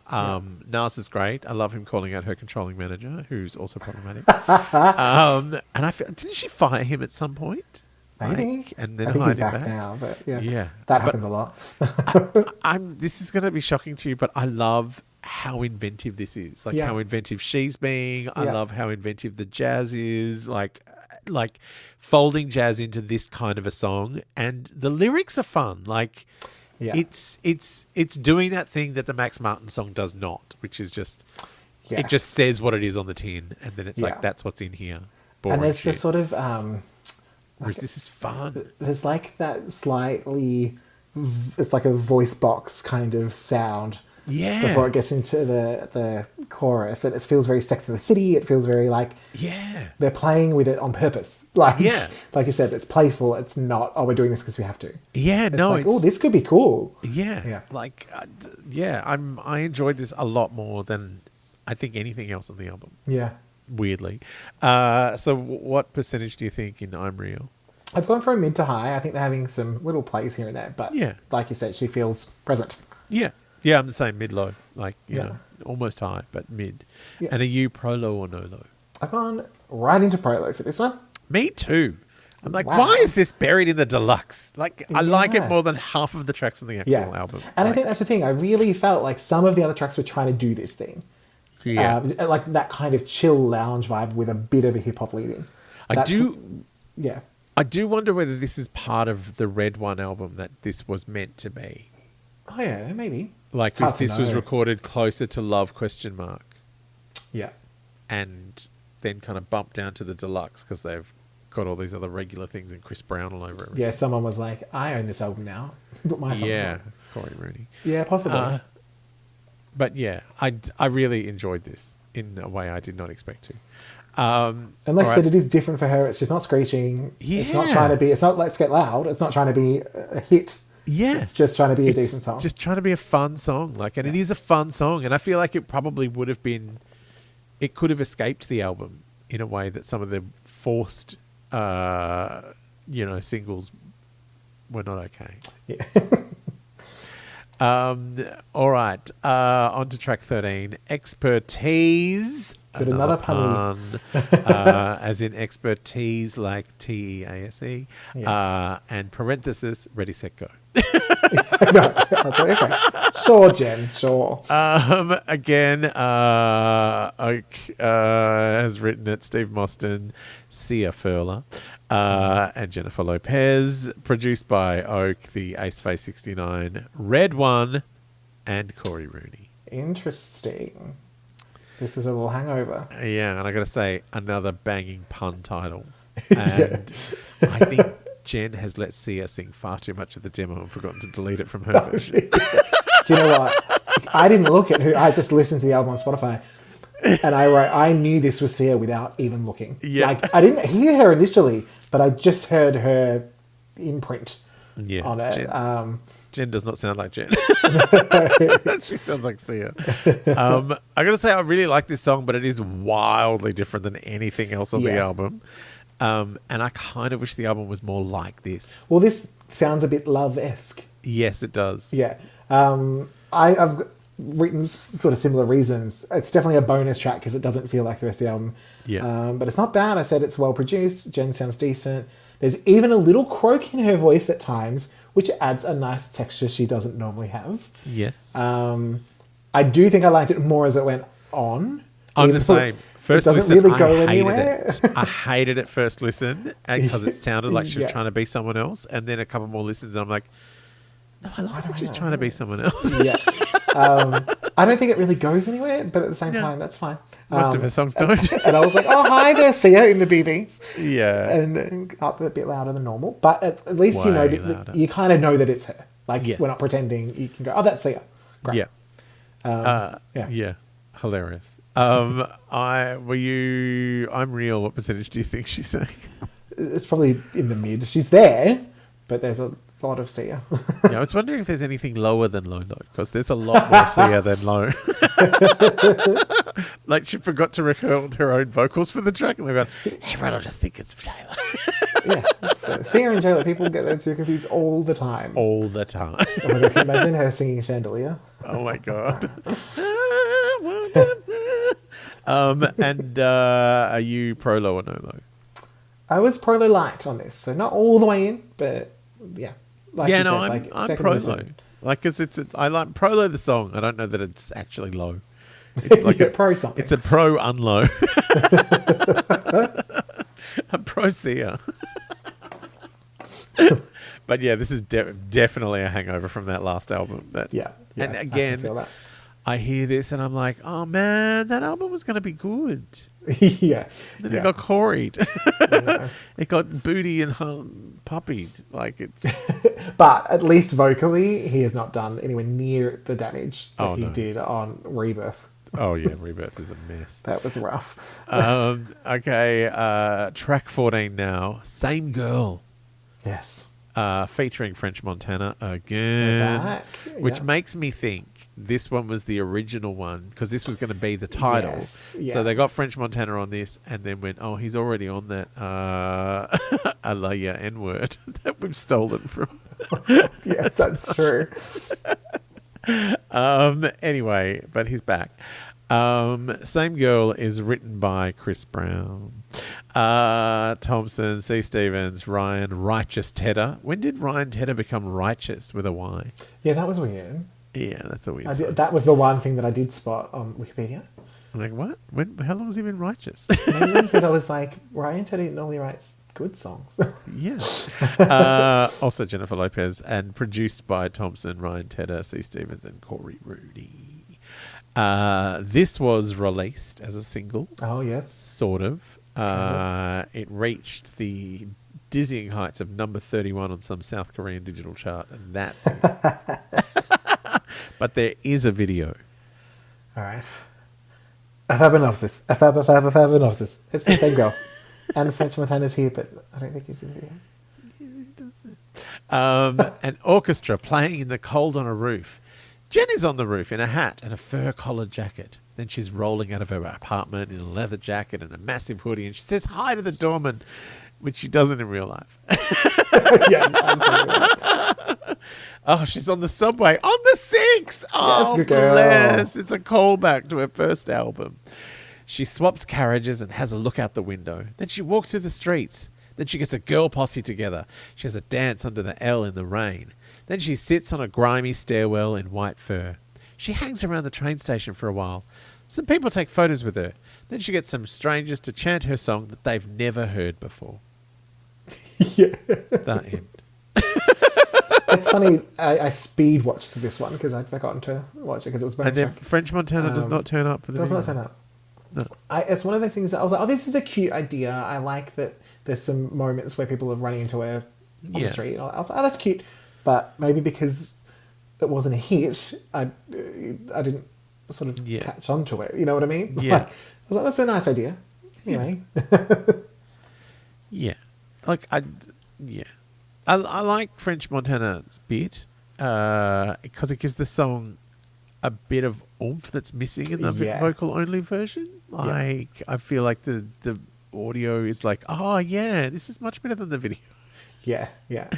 [SPEAKER 1] Nas is great. I love him calling out her controlling manager, who's also problematic. And I feel, didn't she fire him at some point?
[SPEAKER 2] Maybe.
[SPEAKER 1] And then
[SPEAKER 2] I think
[SPEAKER 1] hide
[SPEAKER 2] he's
[SPEAKER 1] him
[SPEAKER 2] back now, but
[SPEAKER 1] Yeah.
[SPEAKER 2] that happens a lot.
[SPEAKER 1] This is going to be shocking to you, but I love how inventive this is. Like how inventive she's being. I love how inventive the jazz is. Like folding jazz into this kind of a song, and the lyrics are fun. Like it's doing that thing that the Max Martin song does not, which is just it just says what it is on the tin, and then it's like that's what's in here. Boring
[SPEAKER 2] and there's
[SPEAKER 1] shit.
[SPEAKER 2] the sort of
[SPEAKER 1] Whereas this is fun.
[SPEAKER 2] There's like that slightly, it's like a voice box kind of sound.
[SPEAKER 1] Yeah.
[SPEAKER 2] Before it gets into the chorus, and it feels very Sex and the City. It feels very like they're playing with it on purpose. Like like you said, it's playful. It's not we're doing this because we have to.
[SPEAKER 1] Yeah,
[SPEAKER 2] it's like this could be cool.
[SPEAKER 1] Yeah. Like I enjoyed this a lot more than I think anything else on the album.
[SPEAKER 2] Yeah.
[SPEAKER 1] Weirdly. So what percentage do you think in I'm Real?
[SPEAKER 2] I've gone from mid to high. I think they're having some little plays here and there, but like you said, she feels present.
[SPEAKER 1] Yeah. Yeah, I'm the same, mid-low. Like, you know, almost high, but mid. Yeah. And are you pro-low or no-low?
[SPEAKER 2] I've gone right into pro-low for this one.
[SPEAKER 1] Me too. I'm like, why is this buried in the deluxe? Like, I like it more than half of the tracks on the actual album.
[SPEAKER 2] And I think that's the thing. I really felt like some of the other tracks were trying to do this thing.
[SPEAKER 1] Yeah.
[SPEAKER 2] Like that kind of chill lounge vibe with a bit of a hip-hop leading.
[SPEAKER 1] I do wonder whether this is part of the Red One album that this was meant to be.
[SPEAKER 2] Oh, yeah, maybe.
[SPEAKER 1] Like if this was recorded closer to Love ?
[SPEAKER 2] Yeah.
[SPEAKER 1] And then kind of bumped down to the deluxe because they've got all these other regular things and Chris Brown all over it.
[SPEAKER 2] Yeah, someone was like, I own this album now. Put my song on.
[SPEAKER 1] Corey Rooney.
[SPEAKER 2] Yeah, possibly.
[SPEAKER 1] But yeah, I really enjoyed this in a way I did not expect to.
[SPEAKER 2] And like I said, it is different for her. It's just not screeching. Yeah. It's not trying to be, it's not Let's Get Loud. It's not trying to be a hit.
[SPEAKER 1] Yeah.
[SPEAKER 2] It's just trying to be a decent song.
[SPEAKER 1] Just trying to be a fun song. Like, and it is a fun song. And I feel like it probably would have been, it could have escaped the album in a way that some of the forced, singles were not okay.
[SPEAKER 2] Yeah.
[SPEAKER 1] All right. On to track 13. Expertise.
[SPEAKER 2] Got another pun.
[SPEAKER 1] As in expertise, like TEASE.
[SPEAKER 2] Yes.
[SPEAKER 1] And parenthesis, ready, set, go.
[SPEAKER 2] Okay. Sure, Jen. Sure.
[SPEAKER 1] Again, Oak has written it. Steve Mostyn, Sia Furler, and Jennifer Lopez. Produced by Oak, the Ace Face 69, Red One, and Corey Rooney.
[SPEAKER 2] Interesting. This was a little hangover.
[SPEAKER 1] Yeah, and I got to say, another banging pun title. And I think Jen has let Sia sing far too much of the demo and forgotten to delete it from her version.
[SPEAKER 2] Do you know what? I didn't look at who. I just listened to the album on Spotify, and I knew this was Sia without even looking.
[SPEAKER 1] Yeah.
[SPEAKER 2] Like I didn't hear her initially, but I just heard her imprint on it.
[SPEAKER 1] Jen does not sound like Jen. She sounds like Sia. I got to say, I really like this song, but it is wildly different than anything else on the album. And I kind of wish the album was more like this.
[SPEAKER 2] Well, this sounds a bit Love-esque.
[SPEAKER 1] Yes, it does.
[SPEAKER 2] Yeah. I've written sort of similar reasons. It's definitely a bonus track because it doesn't feel like the rest of the album.
[SPEAKER 1] Yeah.
[SPEAKER 2] But it's not bad. I said it's well produced. Jen sounds decent. There's even a little croak in her voice at times, which adds a nice texture she doesn't normally have.
[SPEAKER 1] Yes.
[SPEAKER 2] I do think I liked it more as it went on.
[SPEAKER 1] I'm the same. First
[SPEAKER 2] it doesn't
[SPEAKER 1] listen,
[SPEAKER 2] really go
[SPEAKER 1] I hated
[SPEAKER 2] anywhere.
[SPEAKER 1] it. I hated it first listen because it sounded like she was trying to be someone else. And then a couple more listens and I'm like, no, I like that she's trying to be someone else.
[SPEAKER 2] Yeah. I don't think it really goes anywhere, but at the same time, that's fine.
[SPEAKER 1] Most of her songs don't.
[SPEAKER 2] And I was like, oh, hi there, Sia in the BBs.
[SPEAKER 1] Yeah.
[SPEAKER 2] And up a bit louder than normal. But at least you know,
[SPEAKER 1] louder.
[SPEAKER 2] you kind of know that it's her. Like,
[SPEAKER 1] Yes.
[SPEAKER 2] we're not pretending. You can go, oh, that's Sia. Great.
[SPEAKER 1] Yeah. Yeah. Hilarious. I'm real. What percentage do you think she's saying?
[SPEAKER 2] It's probably in the mid. She's there, but there's a lot of Sia.
[SPEAKER 1] Yeah, I was wondering if there's anything lower than low, because there's a lot more Sia than low. Like she forgot to record her own vocals for the track, and they've gone, everyone will just think it's J.Lo.
[SPEAKER 2] Yeah, that's fair. Sia and J.Lo, people get those two confused all the time.
[SPEAKER 1] All the time.
[SPEAKER 2] Oh my God, can you imagine her singing Chandelier?
[SPEAKER 1] Oh my God. Are you pro low or no low?
[SPEAKER 2] I was pro low light on this, so not all the way in, but yeah. Like
[SPEAKER 1] yeah,
[SPEAKER 2] you
[SPEAKER 1] no,
[SPEAKER 2] said,
[SPEAKER 1] I'm,
[SPEAKER 2] like
[SPEAKER 1] I'm
[SPEAKER 2] second
[SPEAKER 1] pro
[SPEAKER 2] listen.
[SPEAKER 1] low. Like, cause I like pro low the song. I don't know that it's actually low. It's like a
[SPEAKER 2] pro something.
[SPEAKER 1] It's a pro unlow. A pro Sia. But yeah, this is definitely a hangover from that last album.
[SPEAKER 2] Yeah,
[SPEAKER 1] and
[SPEAKER 2] I
[SPEAKER 1] again,
[SPEAKER 2] can feel that.
[SPEAKER 1] I hear this and I'm like, oh man, that album was going to be good.
[SPEAKER 2] Yeah.
[SPEAKER 1] Then it got quarried. It got booty and puppied. Like it's.
[SPEAKER 2] But at least vocally, he has not done anywhere near the damage that he did on Rebirth.
[SPEAKER 1] Oh yeah, Rebirth is a mess.
[SPEAKER 2] That was rough.
[SPEAKER 1] Okay, track 14 now. Same Girl.
[SPEAKER 2] Yes.
[SPEAKER 1] Featuring French Montana again. Which makes me think this one was the original one, because this was going to be the title.
[SPEAKER 2] Yes, yeah.
[SPEAKER 1] So they got French Montana on this and then went, oh, he's already on that Alaya N-word that we've stolen from.
[SPEAKER 2] Yes, that's true.
[SPEAKER 1] Anyway, but he's back. Same Girl is written by Chris Brown, Thompson, C. Stevens, Ryan Righteous Tedder. When did Ryan Tedder become righteous with a Y?
[SPEAKER 2] Yeah, that was weird.
[SPEAKER 1] Yeah, that's a weird.
[SPEAKER 2] That was the one thing that I did spot on Wikipedia.
[SPEAKER 1] I'm like, what? How long has he been righteous?
[SPEAKER 2] Mainly because I was like, Ryan Tedder normally writes good songs.
[SPEAKER 1] Yeah. Also Jennifer Lopez, and produced by Thompson, Ryan Tedder, C. Stevens, and Corey Rudy. This was released as a single.
[SPEAKER 2] Oh, yes.
[SPEAKER 1] Sort of. It reached the dizzying heights of number 31 on some South Korean digital chart, and that's it. But there is a video.
[SPEAKER 2] All right. A fabinopsis. It's the same girl. And French Montana's here, but I don't think he's in the video.
[SPEAKER 1] An orchestra playing in the cold on a roof. Jen is on the roof in a hat and a fur-collared jacket. Then she's rolling out of her apartment in a leather jacket and a massive hoodie, and she says hi to the doorman, which she doesn't in real life.
[SPEAKER 2] Yeah, absolutely.
[SPEAKER 1] Oh, she's on the subway. On the 6! Oh,
[SPEAKER 2] good girl.
[SPEAKER 1] bless. It's a callback to her first album. She swaps carriages and has a look out the window. Then she walks through the streets. Then she gets a girl posse together. She has a dance under the L in the rain. Then she sits on a grimy stairwell in white fur. She hangs around the train station for a while. Some people take photos with her. Then she gets some strangers to chant her song that they've never heard before.
[SPEAKER 2] Yeah.
[SPEAKER 1] The end.
[SPEAKER 2] It's funny, I speed watched this one because I'd forgotten to watch it because it was bonus
[SPEAKER 1] And then
[SPEAKER 2] track.
[SPEAKER 1] French Montana does not turn up for the
[SPEAKER 2] Does
[SPEAKER 1] video.
[SPEAKER 2] not turn up.
[SPEAKER 1] No.
[SPEAKER 2] It's one of those things that I was like, oh, this is a cute idea. I like that there's some moments where people are running into her on the street. I was like, oh, that's cute. But maybe because it wasn't a hit, I didn't sort of catch on to it. You know what I mean?
[SPEAKER 1] Yeah.
[SPEAKER 2] Like, I was like, that's a nice idea. Anyway.
[SPEAKER 1] Yeah. Like, I like French Montana's bit. because it gives the song a bit of oomph that's missing in the vocal only version. Like I feel like the audio is like, oh yeah, this is much better than the video.
[SPEAKER 2] Yeah, yeah.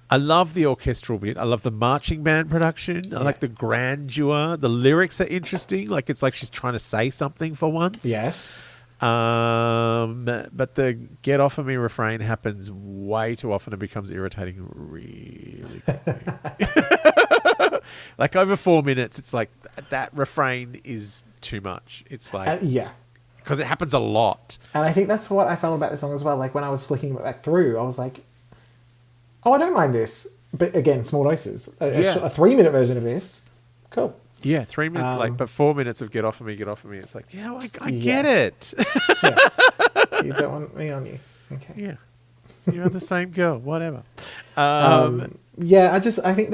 [SPEAKER 1] I love the orchestral bit. I love the marching band production. I like the grandeur. The lyrics are interesting. Like it's like she's trying to say something for once.
[SPEAKER 2] Yes.
[SPEAKER 1] But the "get off of me" refrain happens way too often and becomes irritating really quickly. Like over 4 minutes, it's like that refrain is too much. It's like because it happens a lot.
[SPEAKER 2] And I think that's what I felt about the song as well. Like when I was flicking it back through, I was like, oh, I don't mind this. But again, small doses. A 3-minute version of this, cool.
[SPEAKER 1] Yeah, 3 minutes but 4 minutes of get off of me. It's like, I get it.
[SPEAKER 2] You don't want me on you. Okay.
[SPEAKER 1] Yeah. You're the same girl, whatever.
[SPEAKER 2] I think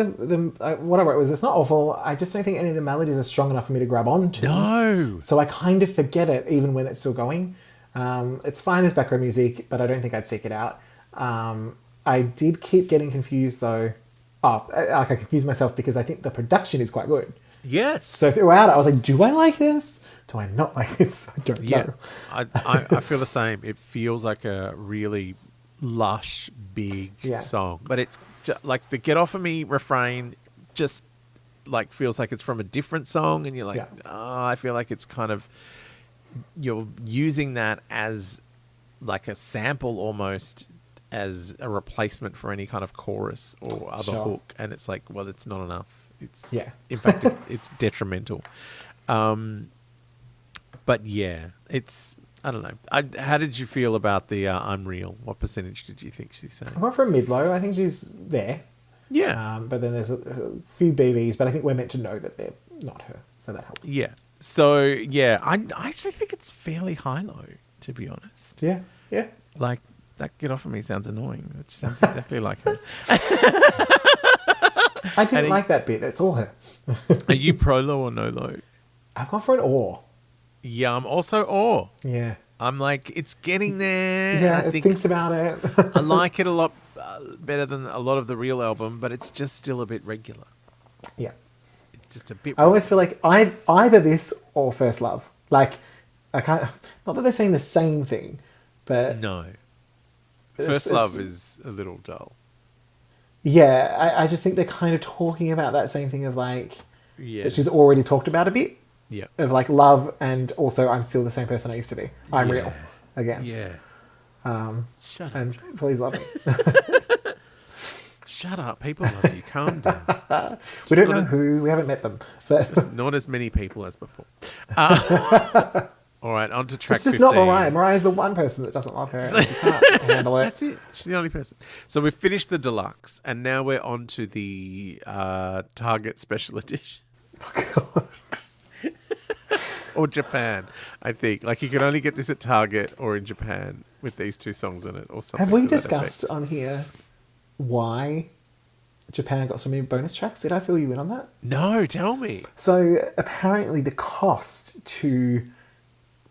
[SPEAKER 2] what I wrote was, it's not awful. I just don't think any of the melodies are strong enough for me to grab onto.
[SPEAKER 1] No.
[SPEAKER 2] So I kind of forget it even when it's still going. It's fine as background music, but I don't think I'd seek it out. I did keep getting confused though. I confused myself because I think the production is quite good.
[SPEAKER 1] Yes.
[SPEAKER 2] So throughout it, I was like, do I like this? Do I not like this? I don't know.
[SPEAKER 1] I feel the same. It feels like a really lush, big song. But it's just, like the "Get Off of Me" refrain just like feels like it's from a different song. And you're like, I feel like it's kind of, you're using that as like a sample almost, as a replacement for any kind of chorus or other hook. And it's like, well, it's not enough. It's in fact, it's detrimental. But yeah, it's, I don't know. How did you feel about the Unreal? What percentage did you think she's saying?
[SPEAKER 2] I went for a mid-low. I think she's there. Yeah. But then there's a few BBs, but I think we're meant to know that they're not her. So that helps.
[SPEAKER 1] Yeah. So, yeah, I actually think it's fairly high-low, to be honest.
[SPEAKER 2] Yeah. Yeah.
[SPEAKER 1] Like, that "Get Off of Me" sounds annoying. It sounds exactly like her.
[SPEAKER 2] I didn't like that bit. It's all her.
[SPEAKER 1] Are you pro-low or no-low?
[SPEAKER 2] I've gone for an awe.
[SPEAKER 1] Yeah, I'm also awe.
[SPEAKER 2] Yeah.
[SPEAKER 1] I'm like, it's getting there.
[SPEAKER 2] Yeah, it thinks about it.
[SPEAKER 1] I like it a lot better than a lot of the real album, but it's just still a bit regular.
[SPEAKER 2] Yeah.
[SPEAKER 1] It's just a bit...
[SPEAKER 2] I always feel like either this or First Love. Like, I can't... Not that they're saying the same thing, but...
[SPEAKER 1] No. First Love is a little dull.
[SPEAKER 2] Yeah, I just think they're kind of talking about that same thing of like... Yeah. That she's already talked about a bit.
[SPEAKER 1] Yeah.
[SPEAKER 2] Of like love and also I'm still the same person I used to be. I'm real. Again.
[SPEAKER 1] Yeah. Shut up.
[SPEAKER 2] And please love me.
[SPEAKER 1] Shut up. People love you. Calm down.
[SPEAKER 2] We don't know who. We haven't met them. But
[SPEAKER 1] not as many people as before. All right, on to track 15.
[SPEAKER 2] It's just not Mariah. Mariah's the one person that doesn't love her. And she can't handle it.
[SPEAKER 1] That's it. She's the only person. So we've finished the deluxe, and now we're on to the Target Special Edition.
[SPEAKER 2] Oh, God.
[SPEAKER 1] Or Japan, I think. Like, you can only get this at Target or in Japan with these two songs on it or something.
[SPEAKER 2] Have we discussed on here why Japan got so many bonus tracks? Did I fill you in on that?
[SPEAKER 1] No, tell me.
[SPEAKER 2] So apparently the cost to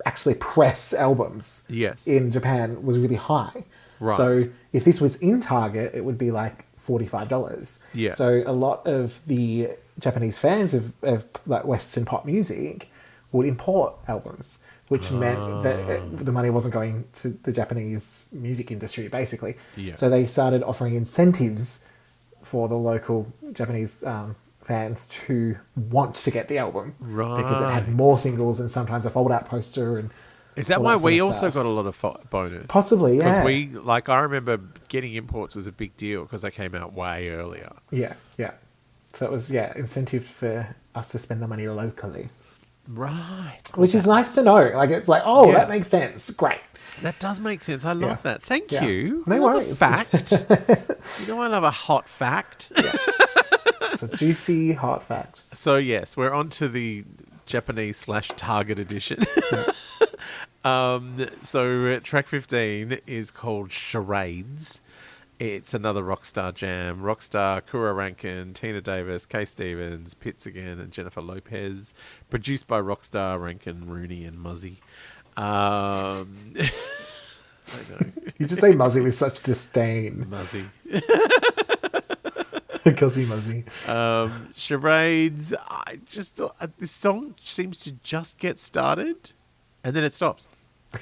[SPEAKER 2] actually press albums in Japan was really high. Right. So if this was in Target, it would be like $45.
[SPEAKER 1] Yeah.
[SPEAKER 2] So a lot of the Japanese fans of like Western pop music would import albums, which meant that the money wasn't going to the Japanese music industry, basically.
[SPEAKER 1] Yeah.
[SPEAKER 2] So they started offering incentives for the local Japanese fans to want to get the album.
[SPEAKER 1] Right.
[SPEAKER 2] Because it had more singles and sometimes a fold-out poster. And
[SPEAKER 1] is that why we also got a lot of bonus?
[SPEAKER 2] Possibly, yeah.
[SPEAKER 1] Because I remember getting imports was a big deal because they came out way earlier.
[SPEAKER 2] Yeah, yeah. So it was, incentive for us to spend the money locally.
[SPEAKER 1] Right.
[SPEAKER 2] Which is nice to know. Like, it's like, that makes sense. Great.
[SPEAKER 1] That does make sense. I love that. Thank you.
[SPEAKER 2] No worries.
[SPEAKER 1] A fact. You know I love a hot fact.
[SPEAKER 2] Yeah. It's a juicy hot fact.
[SPEAKER 1] So, yes, we're on to the Japanese/Target edition. So track 15 is called Charades. It's another Rockstar jam. Rockstar, Kura Rankin, Tina Davis, Kay Stevens, Pitts again, and Jennifer Lopez. Produced by Rockstar, Rankin, Rooney, and Muzzy. I know.
[SPEAKER 2] You just say Muzzy with such disdain.
[SPEAKER 1] Muzzy.
[SPEAKER 2] Cozy muzzy.
[SPEAKER 1] Charades. I just thought this song seems to just get started, and then it stops.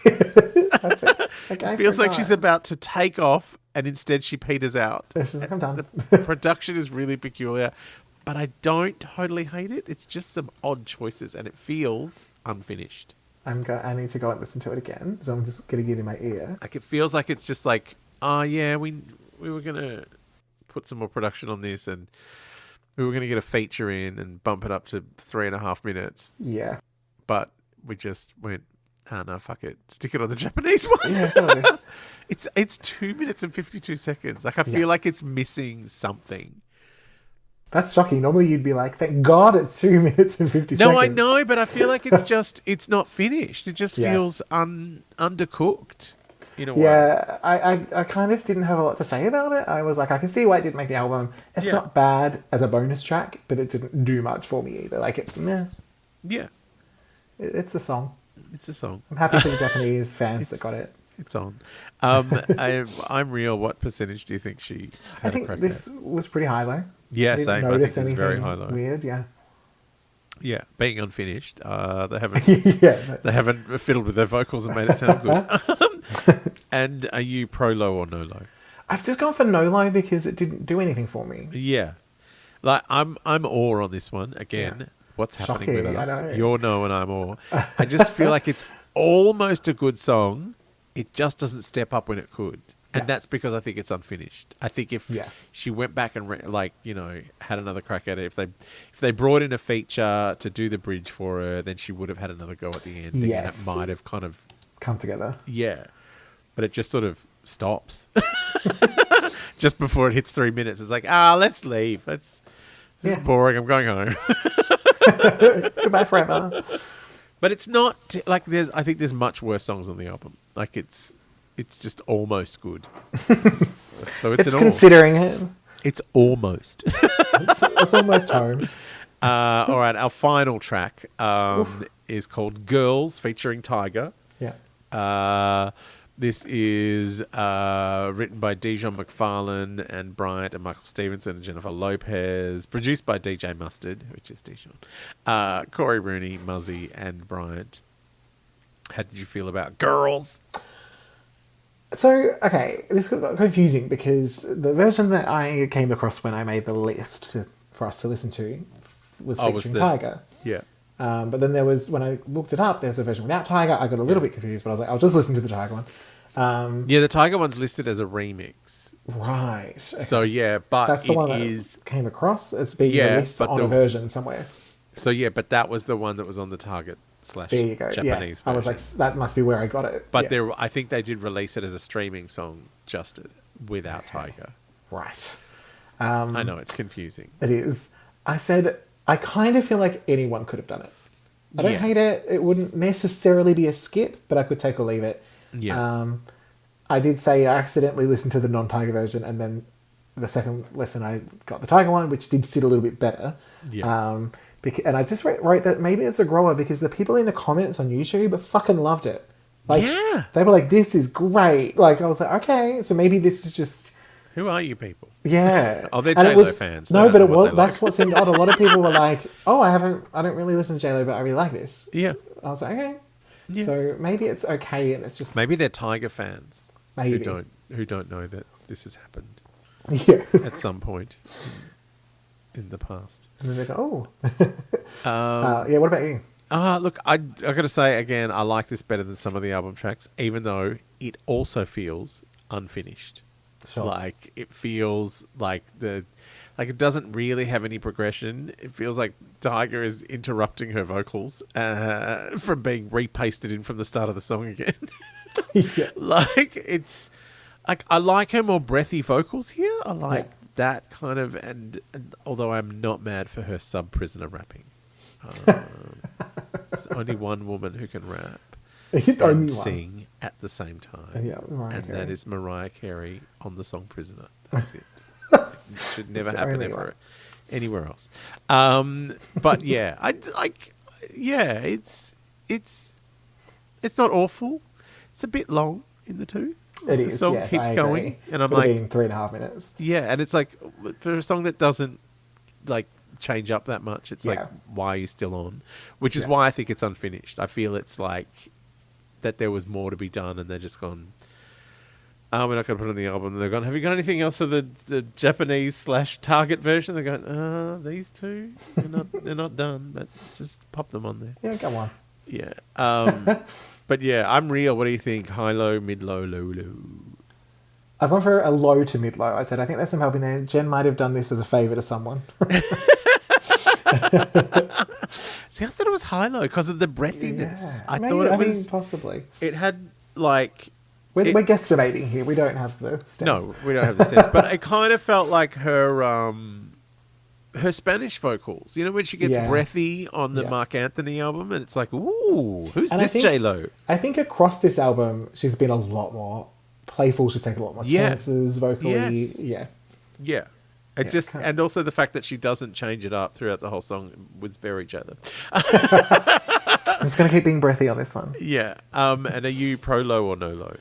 [SPEAKER 1] It feels like she's about to take off, and instead she peters out.
[SPEAKER 2] She's like, I'm done.
[SPEAKER 1] The production is really peculiar, but I don't totally hate it. It's just some odd choices, and it feels unfinished.
[SPEAKER 2] I need to go and listen to it again, so I'm just going to get in my ear.
[SPEAKER 1] Like, it feels like it's just like, oh yeah, we were going to put some more production on this, and we were going to get a feature in and bump it up to 3.5 minutes.
[SPEAKER 2] Yeah.
[SPEAKER 1] But we just went, oh no, fuck it. Stick it on the Japanese one.
[SPEAKER 2] Yeah, totally.
[SPEAKER 1] It's 2 minutes and 52 seconds. Like, I feel like it's missing something.
[SPEAKER 2] That's shocking. Normally you'd be like, thank God it's 2 minutes and 50 seconds.
[SPEAKER 1] No, I know, but I feel like it's not finished. It just feels undercooked in a way.
[SPEAKER 2] Yeah, I kind of didn't have a lot to say about it. I was like, I can see why it didn't make the album. It's not bad as a bonus track, but it didn't do much for me either. Like, it's a song.
[SPEAKER 1] It's a song.
[SPEAKER 2] I'm happy for the Japanese fans that got it.
[SPEAKER 1] It's on. I'm real. What percentage do you think she had?
[SPEAKER 2] I think this was pretty high though.
[SPEAKER 1] Yeah, same. I think it's very high low.
[SPEAKER 2] Weird, yeah.
[SPEAKER 1] Yeah, being unfinished. They haven't. They haven't fiddled with their vocals and made it sound good. And are you pro low or no low?
[SPEAKER 2] I've just gone for no low because it didn't do anything for me.
[SPEAKER 1] Yeah, like I'm awe on this one again. Yeah. What's happening with us? I know. You're no and I'm awe. I just feel like it's almost a good song. It just doesn't step up when it could. And that's because I think it's unfinished. I think if she went back and had another crack at it, if they brought in a feature to do the bridge for her, then she would have had another go at the end.
[SPEAKER 2] Yes.
[SPEAKER 1] And it might have kind of
[SPEAKER 2] come together.
[SPEAKER 1] Yeah. But it just sort of stops. Just before it hits 3 minutes. It's like, let's leave. This is boring. I'm going home.
[SPEAKER 2] Goodbye forever.
[SPEAKER 1] But it's not I think there's much worse songs on the album. Like it's just almost good. So it's
[SPEAKER 2] considering it.
[SPEAKER 1] It's almost.
[SPEAKER 2] it's almost home.
[SPEAKER 1] All right, our final track is called Girls featuring Tyga.
[SPEAKER 2] Yeah.
[SPEAKER 1] This is written by Dijon McFarlane and Bryant and Michael Stevenson and Jennifer Lopez. Produced by DJ Mustard, which is Dijon. Corey Rooney, Muzzy, and Bryant. How did you feel about Girls?
[SPEAKER 2] So, okay, this got confusing because the version that I came across when I made the list for us to listen to was featuring Tyga.
[SPEAKER 1] Yeah.
[SPEAKER 2] But then there was, when I looked it up, there's a version without Tyga. I got a little bit confused, but I was like, I'll just listen to the Tyga one.
[SPEAKER 1] The Tyga one's listed as a remix.
[SPEAKER 2] Right. Okay.
[SPEAKER 1] So, but
[SPEAKER 2] that's the one that came across as being released on a version somewhere.
[SPEAKER 1] So, but that was the one that was on the Target /
[SPEAKER 2] there you go.
[SPEAKER 1] Japanese version.
[SPEAKER 2] I was like, that must be where I got it.
[SPEAKER 1] But I think they did release it as a streaming song just without Tyga.
[SPEAKER 2] Right.
[SPEAKER 1] I know, it's confusing.
[SPEAKER 2] It is. I said, I kind of feel like anyone could have done it. I don't hate it. It wouldn't necessarily be a skip, but I could take or leave it.
[SPEAKER 1] Yeah.
[SPEAKER 2] I did say I accidentally listened to the non-Tyga version, and then the second listen I got the Tyga one, which did sit a little bit better.
[SPEAKER 1] Yeah.
[SPEAKER 2] And I just wrote that maybe it's a grower because the people in the comments on YouTube fucking loved it. Like, they were like, this is great. Like, I was like, okay, so maybe this is just...
[SPEAKER 1] Who are you people?
[SPEAKER 2] Yeah.
[SPEAKER 1] Oh, they're J-Lo fans.
[SPEAKER 2] No, but that's what seemed odd. A lot of people were like, oh, I don't really listen to J-Lo, but I really like this.
[SPEAKER 1] Yeah.
[SPEAKER 2] I was like, okay. Yeah. So maybe it's okay and it's just...
[SPEAKER 1] Maybe they're Tyga fans.
[SPEAKER 2] Maybe.
[SPEAKER 1] Who don't know that this has happened.
[SPEAKER 2] Yeah.
[SPEAKER 1] At some point in the past.
[SPEAKER 2] And then they go, what about you?
[SPEAKER 1] Look, I got to say again, I like this better than some of the album tracks, even though it also feels unfinished.
[SPEAKER 2] Sure.
[SPEAKER 1] Like it feels like it doesn't really have any progression. It feels like Tyga is interrupting her vocals from being repasted in from the start of the song again.
[SPEAKER 2] Yeah.
[SPEAKER 1] Like it's like I like her more breathy vocals here. I like that kind of and although I'm not mad for her sub-prisoner rapping. There's only one woman who can rap and sing at the same time.
[SPEAKER 2] Yeah,
[SPEAKER 1] and that is Mariah Carey on the song Prisoner. That's it. It should never happen anywhere else. But yeah, it's not awful. It's a bit long. in the tooth.
[SPEAKER 2] It
[SPEAKER 1] The
[SPEAKER 2] is.
[SPEAKER 1] song
[SPEAKER 2] Yes,
[SPEAKER 1] keeps
[SPEAKER 2] I
[SPEAKER 1] going,
[SPEAKER 2] agree.
[SPEAKER 1] and I'm
[SPEAKER 2] Could have
[SPEAKER 1] like,
[SPEAKER 2] been 3.5 minutes.
[SPEAKER 1] yeah, and it's like for a song that doesn't like change up that much, it's like,
[SPEAKER 2] Yeah.
[SPEAKER 1] why are you still on? Which is
[SPEAKER 2] Yeah.
[SPEAKER 1] why I think it's unfinished. I feel it's like that there was more to be done, and they're just gone. Oh, we're not going to put it on the album. And they're gone. Have you got anything else for the Japanese / Target version? They're going. These two, they're not done, but just pop them on there.
[SPEAKER 2] Yeah, go on.
[SPEAKER 1] Yeah. But yeah, I'm real. What do you think? High, low, mid, low, low, low.
[SPEAKER 2] I've gone for a low to mid low. I said I think there's some help in there. Jen might have done this as a favour to someone.
[SPEAKER 1] See, I thought it was high low because of the breathiness.
[SPEAKER 2] Yeah,
[SPEAKER 1] I
[SPEAKER 2] maybe,
[SPEAKER 1] thought it
[SPEAKER 2] I
[SPEAKER 1] was
[SPEAKER 2] mean, possibly.
[SPEAKER 1] It had like.
[SPEAKER 2] We're guesstimating here. We don't have the stats.
[SPEAKER 1] No, we don't have the sense. But it kind of felt like her Spanish vocals. You know, when she gets breathy on the Mark Anthony album, and it's like, ooh, who's this J.Lo?
[SPEAKER 2] I think across this album, she's been a lot more playful. She's taken a lot more chances vocally.
[SPEAKER 1] Yes.
[SPEAKER 2] Yeah.
[SPEAKER 1] And also the fact that she doesn't change it up throughout the whole song was very J.Lo.
[SPEAKER 2] I'm just going to keep being breathy on this one.
[SPEAKER 1] Yeah. And are you pro low or no low?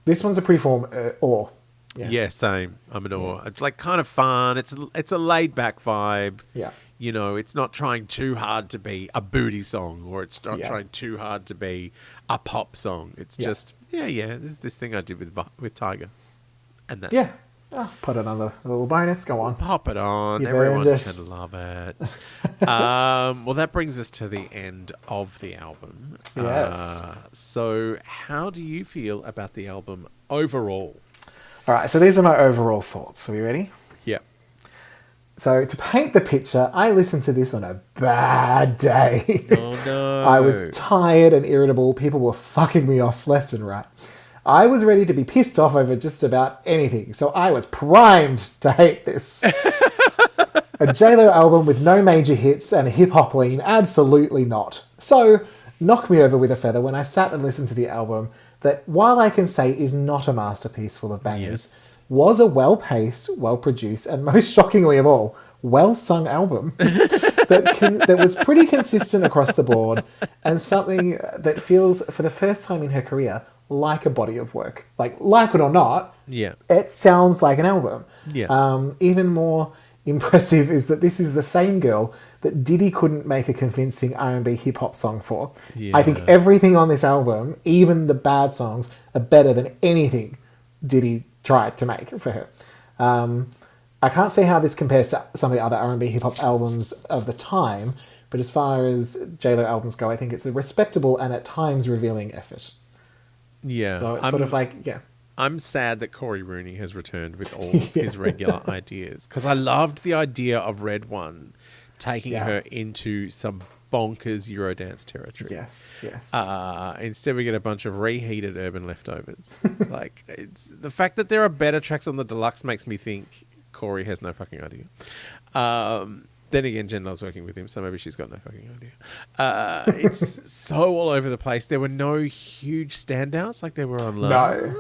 [SPEAKER 2] This one's a pretty form or.
[SPEAKER 1] Yeah, same. I'm an awe. It's like kind of fun. It's a laid back vibe.
[SPEAKER 2] Yeah.
[SPEAKER 1] You know, it's not trying too hard to be a booty song, or it's not trying too hard to be a pop song. It's just this is this thing I did with Tiger, and that.
[SPEAKER 2] Yeah. Oh, put another little bonus. Go on.
[SPEAKER 1] Pop it on.
[SPEAKER 2] You've
[SPEAKER 1] Everyone
[SPEAKER 2] earned it.
[SPEAKER 1] can love it. Well, that brings us to the end of the album.
[SPEAKER 2] Yes.
[SPEAKER 1] So how do you feel about the album overall?
[SPEAKER 2] All right. So these are my overall thoughts. Are we ready?
[SPEAKER 1] Yeah.
[SPEAKER 2] So to paint the picture, I listened to this on a bad day.
[SPEAKER 1] Oh, no.
[SPEAKER 2] I was tired and irritable. People were fucking me off left and right. I was ready to be pissed off over just about anything, so I was primed to hate this. A J.Lo album with no major hits and a hip-hop lean? Absolutely not. So, knock me over with a feather when I sat and listened to the album that, while I can say is not a masterpiece full of bangers, was a well-paced, well-produced, and most shockingly of all, well-sung album that was pretty consistent across the board, and something that feels, for the first time in her career, like a body of work. Like it or not, it sounds like an album.
[SPEAKER 1] Yeah.
[SPEAKER 2] Even more impressive is that this is the same girl that Diddy couldn't make a convincing R&B hip-hop song for.
[SPEAKER 1] Yeah.
[SPEAKER 2] I think everything on this album, even the bad songs, are better than anything Diddy tried to make for her. I can't say how this compares to some of the other R&B hip-hop albums of the time, but as far as J.Lo albums go, I think it's a respectable and at times revealing effort.
[SPEAKER 1] Yeah.
[SPEAKER 2] So it's sort of like,
[SPEAKER 1] I'm sad that Corey Rooney has returned with all of his regular ideas, because I loved the idea of Red One taking her into some bonkers Eurodance territory.
[SPEAKER 2] Yes.
[SPEAKER 1] Instead, we get a bunch of reheated urban leftovers. Like, it's the fact that there are better tracks on the deluxe makes me think Corey has no fucking idea. Then again, Jen loves working with him, so maybe she's got no fucking idea. It's so all over the place. There were no huge standouts like there were on Love.
[SPEAKER 2] No,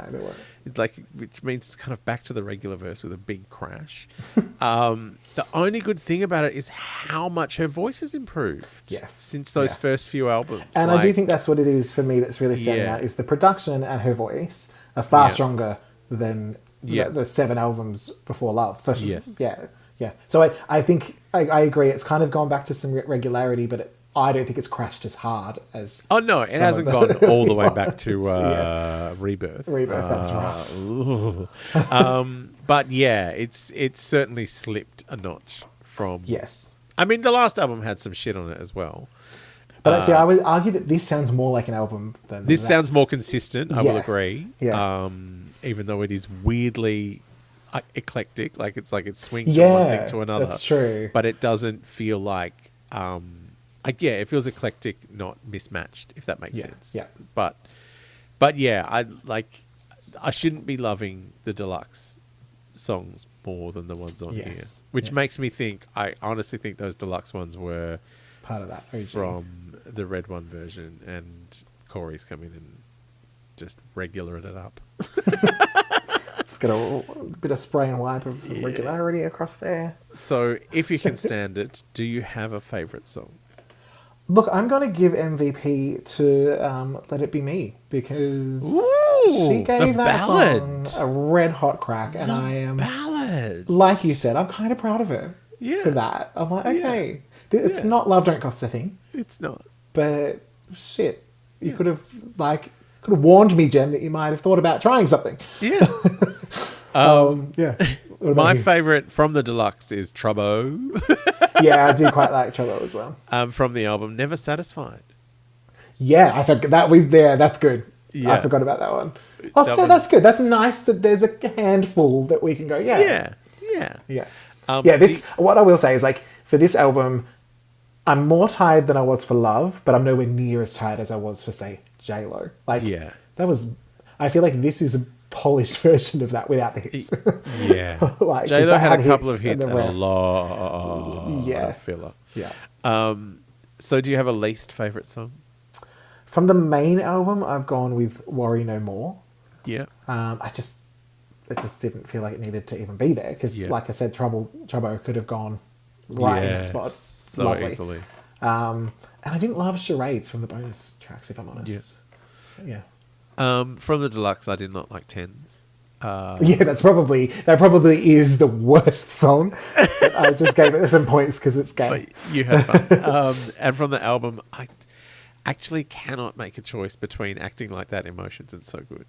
[SPEAKER 2] there weren't.
[SPEAKER 1] Which means it's kind of back to the Regularverse with a big crash. The only good thing about it is how much her voice has improved.
[SPEAKER 2] Yes.
[SPEAKER 1] Since those first few albums.
[SPEAKER 2] And I do think that's what it is for me that's really standing out, is the production and her voice are far stronger than the 7 albums before Love. Yeah. So I think I agree. It's kind of gone back to some regularity, but I don't think it's crashed as hard as.
[SPEAKER 1] Oh no, it hasn't gone all the way back to Rebirth.
[SPEAKER 2] Rebirth, that's rough.
[SPEAKER 1] But yeah, it's certainly slipped a notch from.
[SPEAKER 2] Yes.
[SPEAKER 1] I mean, the last album had some shit on it as well.
[SPEAKER 2] But I would argue that this sounds more like an album than
[SPEAKER 1] this
[SPEAKER 2] that.
[SPEAKER 1] sounds more consistent. I will agree.
[SPEAKER 2] Yeah.
[SPEAKER 1] Even though it is weirdly eclectic, like it's swings from one thing to another.
[SPEAKER 2] That's true.
[SPEAKER 1] But it doesn't feel like, it feels eclectic, not mismatched, if that makes sense.
[SPEAKER 2] Yeah.
[SPEAKER 1] But yeah, I shouldn't be loving the deluxe songs more than the ones on here, which makes me think. I honestly think those deluxe ones were
[SPEAKER 2] part of that OG.
[SPEAKER 1] from the Red One version, and Corey's come in and just regular it up.
[SPEAKER 2] Just get a bit of spray and wipe of regularity across there.
[SPEAKER 1] So, if you can stand it, do you have a favourite song?
[SPEAKER 2] Look, I'm going to give MVP to Let It Be Me, because...
[SPEAKER 1] Ooh!
[SPEAKER 2] She gave
[SPEAKER 1] the
[SPEAKER 2] that
[SPEAKER 1] ballad.
[SPEAKER 2] song a red hot crack, and I am,
[SPEAKER 1] ballad.
[SPEAKER 2] like you said, I'm kind of proud of her for that. I'm like, okay, it's not Love Don't Cost a Thing.
[SPEAKER 1] It's not.
[SPEAKER 2] But shit, you could have warned me, Jen, that you might have thought about trying something.
[SPEAKER 1] Yeah.
[SPEAKER 2] Yeah.
[SPEAKER 1] My favourite from the deluxe is Trouble.
[SPEAKER 2] Yeah, I do quite like Trouble as well.
[SPEAKER 1] From the album Never Satisfied.
[SPEAKER 2] Yeah, I forgot that was there. That's good.
[SPEAKER 1] Yeah.
[SPEAKER 2] I forgot about that one. So that's good. That's nice that there's a handful that we can go,
[SPEAKER 1] Yeah.
[SPEAKER 2] What I will say is, like, for this album, I'm more tired than I was for Love, but I'm nowhere near as tired as I was for, say, J.Lo. Like, I feel like this is a polished version of that without the hits.
[SPEAKER 1] Yeah.
[SPEAKER 2] Like,
[SPEAKER 1] J.Lo had a couple of hits and a lot of filler.
[SPEAKER 2] Yeah.
[SPEAKER 1] So do you have a least favourite song?
[SPEAKER 2] From the main album, I've gone with Worry No More.
[SPEAKER 1] Yeah.
[SPEAKER 2] It just didn't feel like it needed to even be there because, like I said, Trouble could have gone right in that spot.
[SPEAKER 1] So
[SPEAKER 2] lovely.
[SPEAKER 1] Easily.
[SPEAKER 2] And I didn't love Charades from the bonus tracks, if I'm honest. Yeah.
[SPEAKER 1] From the deluxe, I did not like Tens.
[SPEAKER 2] That probably is the worst song. But I just gave it some points because it's gay.
[SPEAKER 1] But you had fun. And from the album, I actually cannot make a choice between Acting Like That, Emotions, and So Good.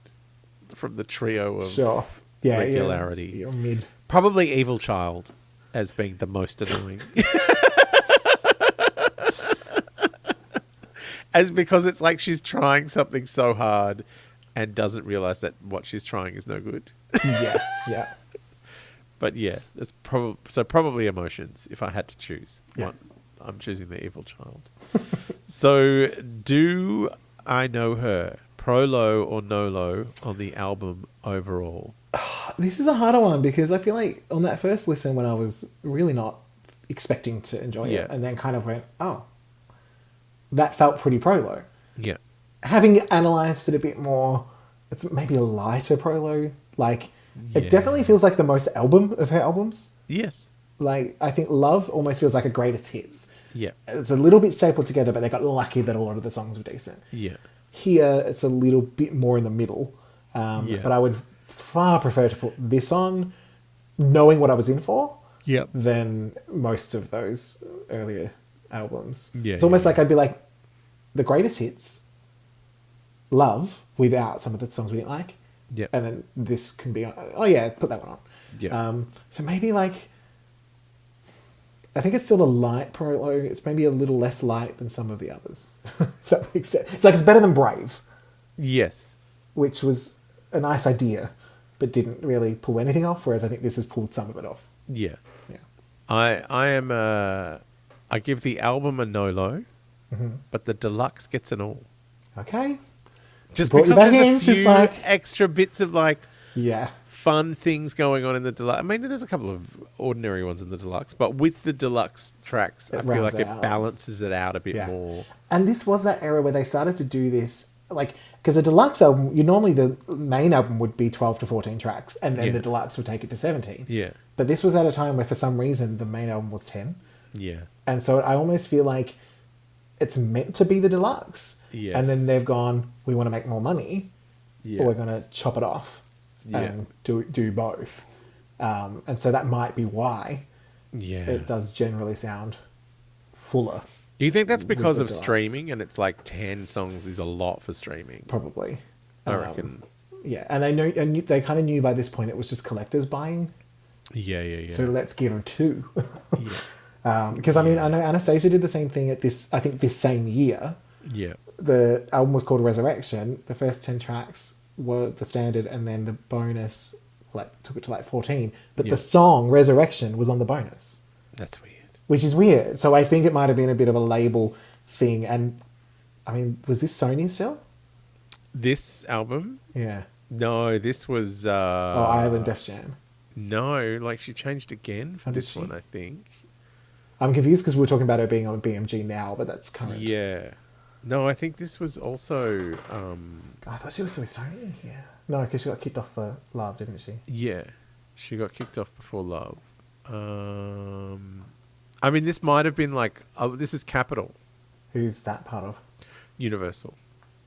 [SPEAKER 1] From the trio of Regularity.
[SPEAKER 2] You're mid.
[SPEAKER 1] Probably Evil Child as being the most annoying. As because it's like she's trying something so hard and doesn't realize that what she's trying is no good.
[SPEAKER 2] Yeah.
[SPEAKER 1] But yeah, it's probably Emotions if I had to choose.
[SPEAKER 2] Yeah.
[SPEAKER 1] I'm choosing the Evil Child. So, do I Know Her? Pro low or no low on the album overall?
[SPEAKER 2] This is a harder one because I feel like on that first listen when I was really not expecting to enjoy it and then kind of went, oh, that felt pretty pro-low.
[SPEAKER 1] Yeah.
[SPEAKER 2] Having analysed it a bit more, it's maybe a lighter pro-low. Like, it definitely feels like the most album of her albums.
[SPEAKER 1] Yes.
[SPEAKER 2] Like, I think Love almost feels like a greatest hits.
[SPEAKER 1] Yeah.
[SPEAKER 2] It's a little bit stapled together, but they got lucky that a lot of the songs were decent.
[SPEAKER 1] Yeah.
[SPEAKER 2] Here, it's a little bit more in the middle. But I would far prefer to put this on, knowing what I was in for, than most of those earlier albums. It's almost like I'd be like, the greatest hits, Love, without some of the songs we didn't like.
[SPEAKER 1] Yeah.
[SPEAKER 2] And then this can be, put that one on.
[SPEAKER 1] Yeah.
[SPEAKER 2] So maybe like, I think it's still a light pro. It's maybe a little less light than some of the others. If that makes sense. It's like it's better than Brave.
[SPEAKER 1] Yes.
[SPEAKER 2] Which was a nice idea, but didn't really pull anything off. Whereas I think this has pulled some of it off.
[SPEAKER 1] Yeah.
[SPEAKER 2] Yeah.
[SPEAKER 1] I give the album a no low, but the deluxe gets an all.
[SPEAKER 2] Okay.
[SPEAKER 1] Just because there's a few extra bits of
[SPEAKER 2] yeah,
[SPEAKER 1] fun things going on in the deluxe. I mean, there's a couple of ordinary ones in the deluxe, but with the deluxe tracks, I feel like it balances it out a bit more.
[SPEAKER 2] And this was that era where they started to do this, like, because a deluxe album, normally the main album would be 12 to 14 tracks, and then the deluxe would take it to 17.
[SPEAKER 1] Yeah.
[SPEAKER 2] But this was at a time where, for some reason, the main album was 10.
[SPEAKER 1] Yeah.
[SPEAKER 2] And so I almost feel like it's meant to be the deluxe.
[SPEAKER 1] Yes.
[SPEAKER 2] And then they've gone, we want to make more money, or we're going to chop it off and do both. And so that might be why it does generally sound fuller.
[SPEAKER 1] Do you think that's because of streaming and it's like 10 songs is a lot for streaming?
[SPEAKER 2] Probably.
[SPEAKER 1] I reckon.
[SPEAKER 2] Yeah, and they kind of knew by this point it was just collectors buying.
[SPEAKER 1] Yeah.
[SPEAKER 2] So let's give them 2. Because I mean, I know Anastasia did the same thing at this same year.
[SPEAKER 1] Yeah.
[SPEAKER 2] The album was called Resurrection. The first 10 tracks were the standard, and then the bonus took it to 14. But the song Resurrection was on the bonus.
[SPEAKER 1] That's weird.
[SPEAKER 2] Which is weird. So I think it might have been a bit of a label thing. And I mean, was this Sony still?
[SPEAKER 1] This album?
[SPEAKER 2] Yeah.
[SPEAKER 1] No, this was
[SPEAKER 2] Island Def Jam.
[SPEAKER 1] No, she changed again for this one, I think.
[SPEAKER 2] I'm confused because we're talking about her being on BMG now, but that's current.
[SPEAKER 1] Yeah. No, I think this was also...
[SPEAKER 2] I thought she was with Sony. Yeah. No, because she got kicked off for Love, didn't she?
[SPEAKER 1] Yeah. She got kicked off before Love. I mean, this might have been this is Capitol.
[SPEAKER 2] Who's that part of?
[SPEAKER 1] Universal.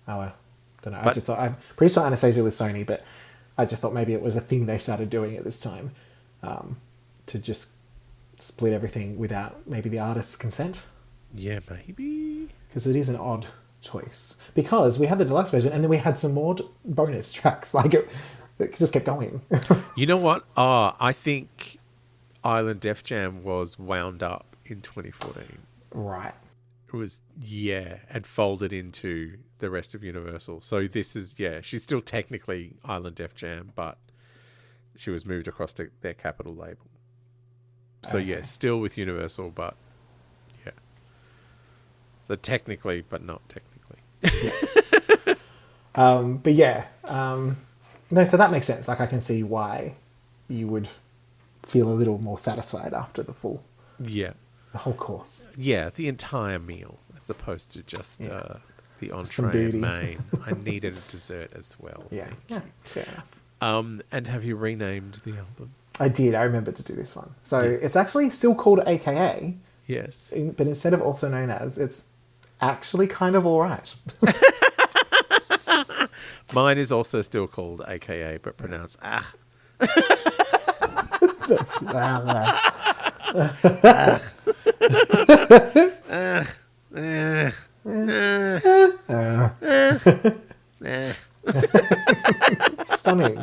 [SPEAKER 2] Oh, well. Don't know. I just thought, I'm pretty sure Anastasia was Sony, but I just thought maybe it was a thing they started doing at this time, to just split everything without maybe the artist's consent.
[SPEAKER 1] Yeah, maybe.
[SPEAKER 2] Because it is an odd choice. Because we had the deluxe version and then we had some more bonus tracks. Like it just kept going.
[SPEAKER 1] You know what? I think Island Def Jam was wound up in 2014.
[SPEAKER 2] Right.
[SPEAKER 1] It was, and folded into the rest of Universal. So this is, she's still technically Island Def Jam, but she was moved across to their Capitol label. So still with Universal, but so technically, but not technically.
[SPEAKER 2] No, so that makes sense. Like I can see why you would feel a little more satisfied after the whole course.
[SPEAKER 1] Yeah, the entire meal, as opposed to just the entree and main. I needed a dessert as well.
[SPEAKER 2] Yeah, fair enough.
[SPEAKER 1] And have you renamed the album?
[SPEAKER 2] I did. I remembered to do this one. So it's actually still called A.K.A.
[SPEAKER 1] Yes.
[SPEAKER 2] But instead of also known as, it's actually kind of all right.
[SPEAKER 1] Mine is also still called A.K.A. but pronounced ah.
[SPEAKER 2] That's stunning.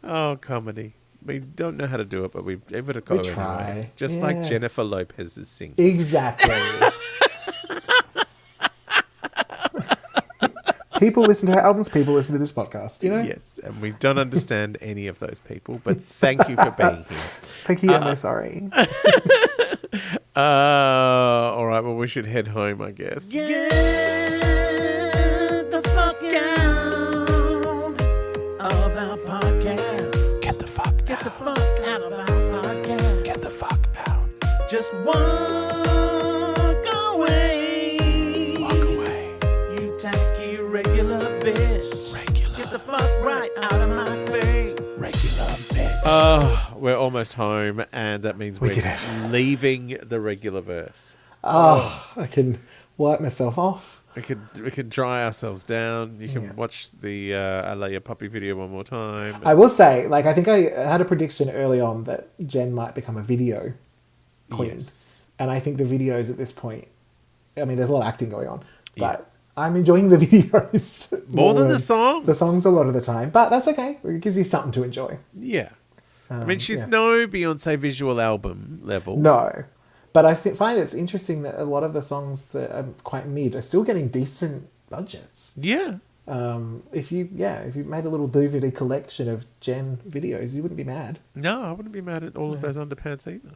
[SPEAKER 1] Oh, comedy. We don't know how to do it, but we give it a go anyway.
[SPEAKER 2] Try.
[SPEAKER 1] Just like Jennifer Lopez's singing.
[SPEAKER 2] Exactly. People listen to her albums, people listen to this podcast, you know?
[SPEAKER 1] Yes, and we don't understand any of those people, but thank you for being here.
[SPEAKER 2] Thank you, and we're sorry.
[SPEAKER 1] All right, well, we should head home, I guess.
[SPEAKER 3] Get the fuck out of our podcast.
[SPEAKER 1] Get the fuck out.
[SPEAKER 3] Get the fuck out of our podcast.
[SPEAKER 1] Get the fuck out.
[SPEAKER 3] Just walk away.
[SPEAKER 1] Walk away.
[SPEAKER 3] You tacky regular bitch.
[SPEAKER 1] Regular.
[SPEAKER 3] Get the fuck right out of my face.
[SPEAKER 1] Regular bitch. We're almost home, and that means we're leaving the Regularverse.
[SPEAKER 2] I can wipe myself off.
[SPEAKER 1] We could dry ourselves down. You can watch the I Love Your Puppy video one more time.
[SPEAKER 2] I will say, like, I think I had a prediction early on that Jen might become a video queen.
[SPEAKER 1] Yes.
[SPEAKER 2] And I think the videos at this point, I mean, there's a lot of acting going on, but I'm enjoying the videos
[SPEAKER 1] more than the songs.
[SPEAKER 2] The songs a lot of the time, but that's okay. It gives you something to enjoy.
[SPEAKER 1] Yeah. I mean, she's no Beyonce visual album level.
[SPEAKER 2] No. But I find it's interesting that a lot of the songs that are quite mid are still getting decent budgets.
[SPEAKER 1] Yeah.
[SPEAKER 2] If you made a little DVD collection of Jen videos, you wouldn't be mad.
[SPEAKER 1] No, I wouldn't be mad at all of those underpants either.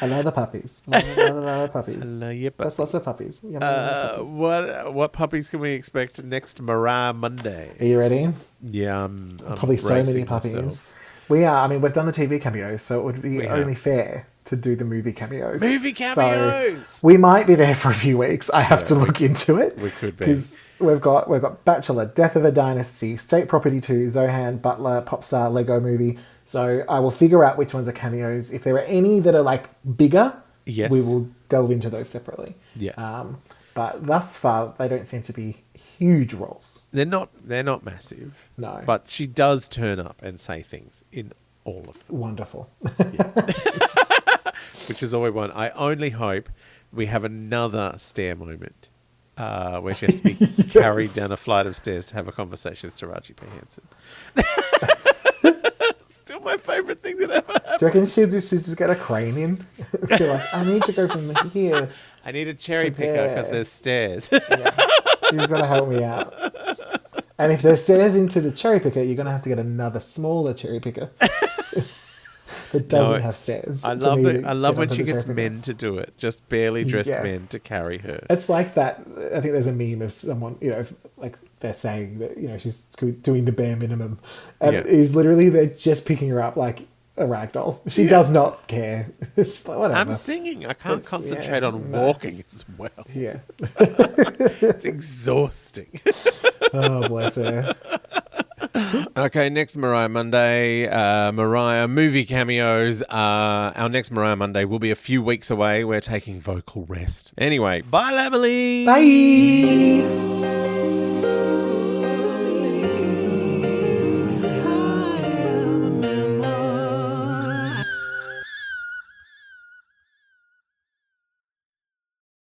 [SPEAKER 2] I love the puppies. I love the puppies.
[SPEAKER 1] I love your
[SPEAKER 2] That's
[SPEAKER 1] puppies.
[SPEAKER 2] lots of puppies. Puppies.
[SPEAKER 1] What puppies can we expect next Mariah Monday?
[SPEAKER 2] Are you ready?
[SPEAKER 1] Yeah, I'm
[SPEAKER 2] probably so many puppies.
[SPEAKER 1] myself.
[SPEAKER 2] We are. I mean, we've done the TV cameos, so it would be only fair to do the movie cameos.
[SPEAKER 1] Movie cameos.
[SPEAKER 2] So we might be there for a few weeks. I have to look into it.
[SPEAKER 1] We could be,
[SPEAKER 2] because we've got Bachelor, Death of a Dynasty, State Property 2, Zohan, Butler, Popstar, Lego Movie. So I will figure out which ones are cameos. If there are any that are like bigger, we will delve into those separately.
[SPEAKER 1] Yes.
[SPEAKER 2] But thus far, they don't seem to be huge roles.
[SPEAKER 1] They're not massive.
[SPEAKER 2] No.
[SPEAKER 1] But she does turn up and say things in all of them.
[SPEAKER 2] Wonderful.
[SPEAKER 1] Which is all we want. I only hope we have another stair moment where she has to be carried down a flight of stairs to have a conversation with Taraji P. Henson. Still my favourite thing that ever happened.
[SPEAKER 2] Do you reckon she'd just get a crane in? Be like, I need to go from here.
[SPEAKER 1] I need a cherry picker because there's stairs.
[SPEAKER 2] You've got to help me out. And if there's stairs into the cherry picker, you're going to have to get another smaller cherry picker that doesn't have stairs.
[SPEAKER 1] I love when she gets men to do it, just barely dressed men to carry her.
[SPEAKER 2] It's like that. I think there's a meme of someone, like they're saying that, she's doing the bare minimum. And is literally, they're just picking her up like a rag doll. She does not care. She's like, whatever.
[SPEAKER 1] I'm singing. I can't concentrate on walking as well.
[SPEAKER 2] Yeah.
[SPEAKER 1] It's exhausting.
[SPEAKER 2] Oh, bless her.
[SPEAKER 1] Okay, next Mariah Monday. Mariah movie cameos. Our next Mariah Monday will be a few weeks away. We're taking vocal rest. Anyway, bye, Lamely.
[SPEAKER 2] Bye.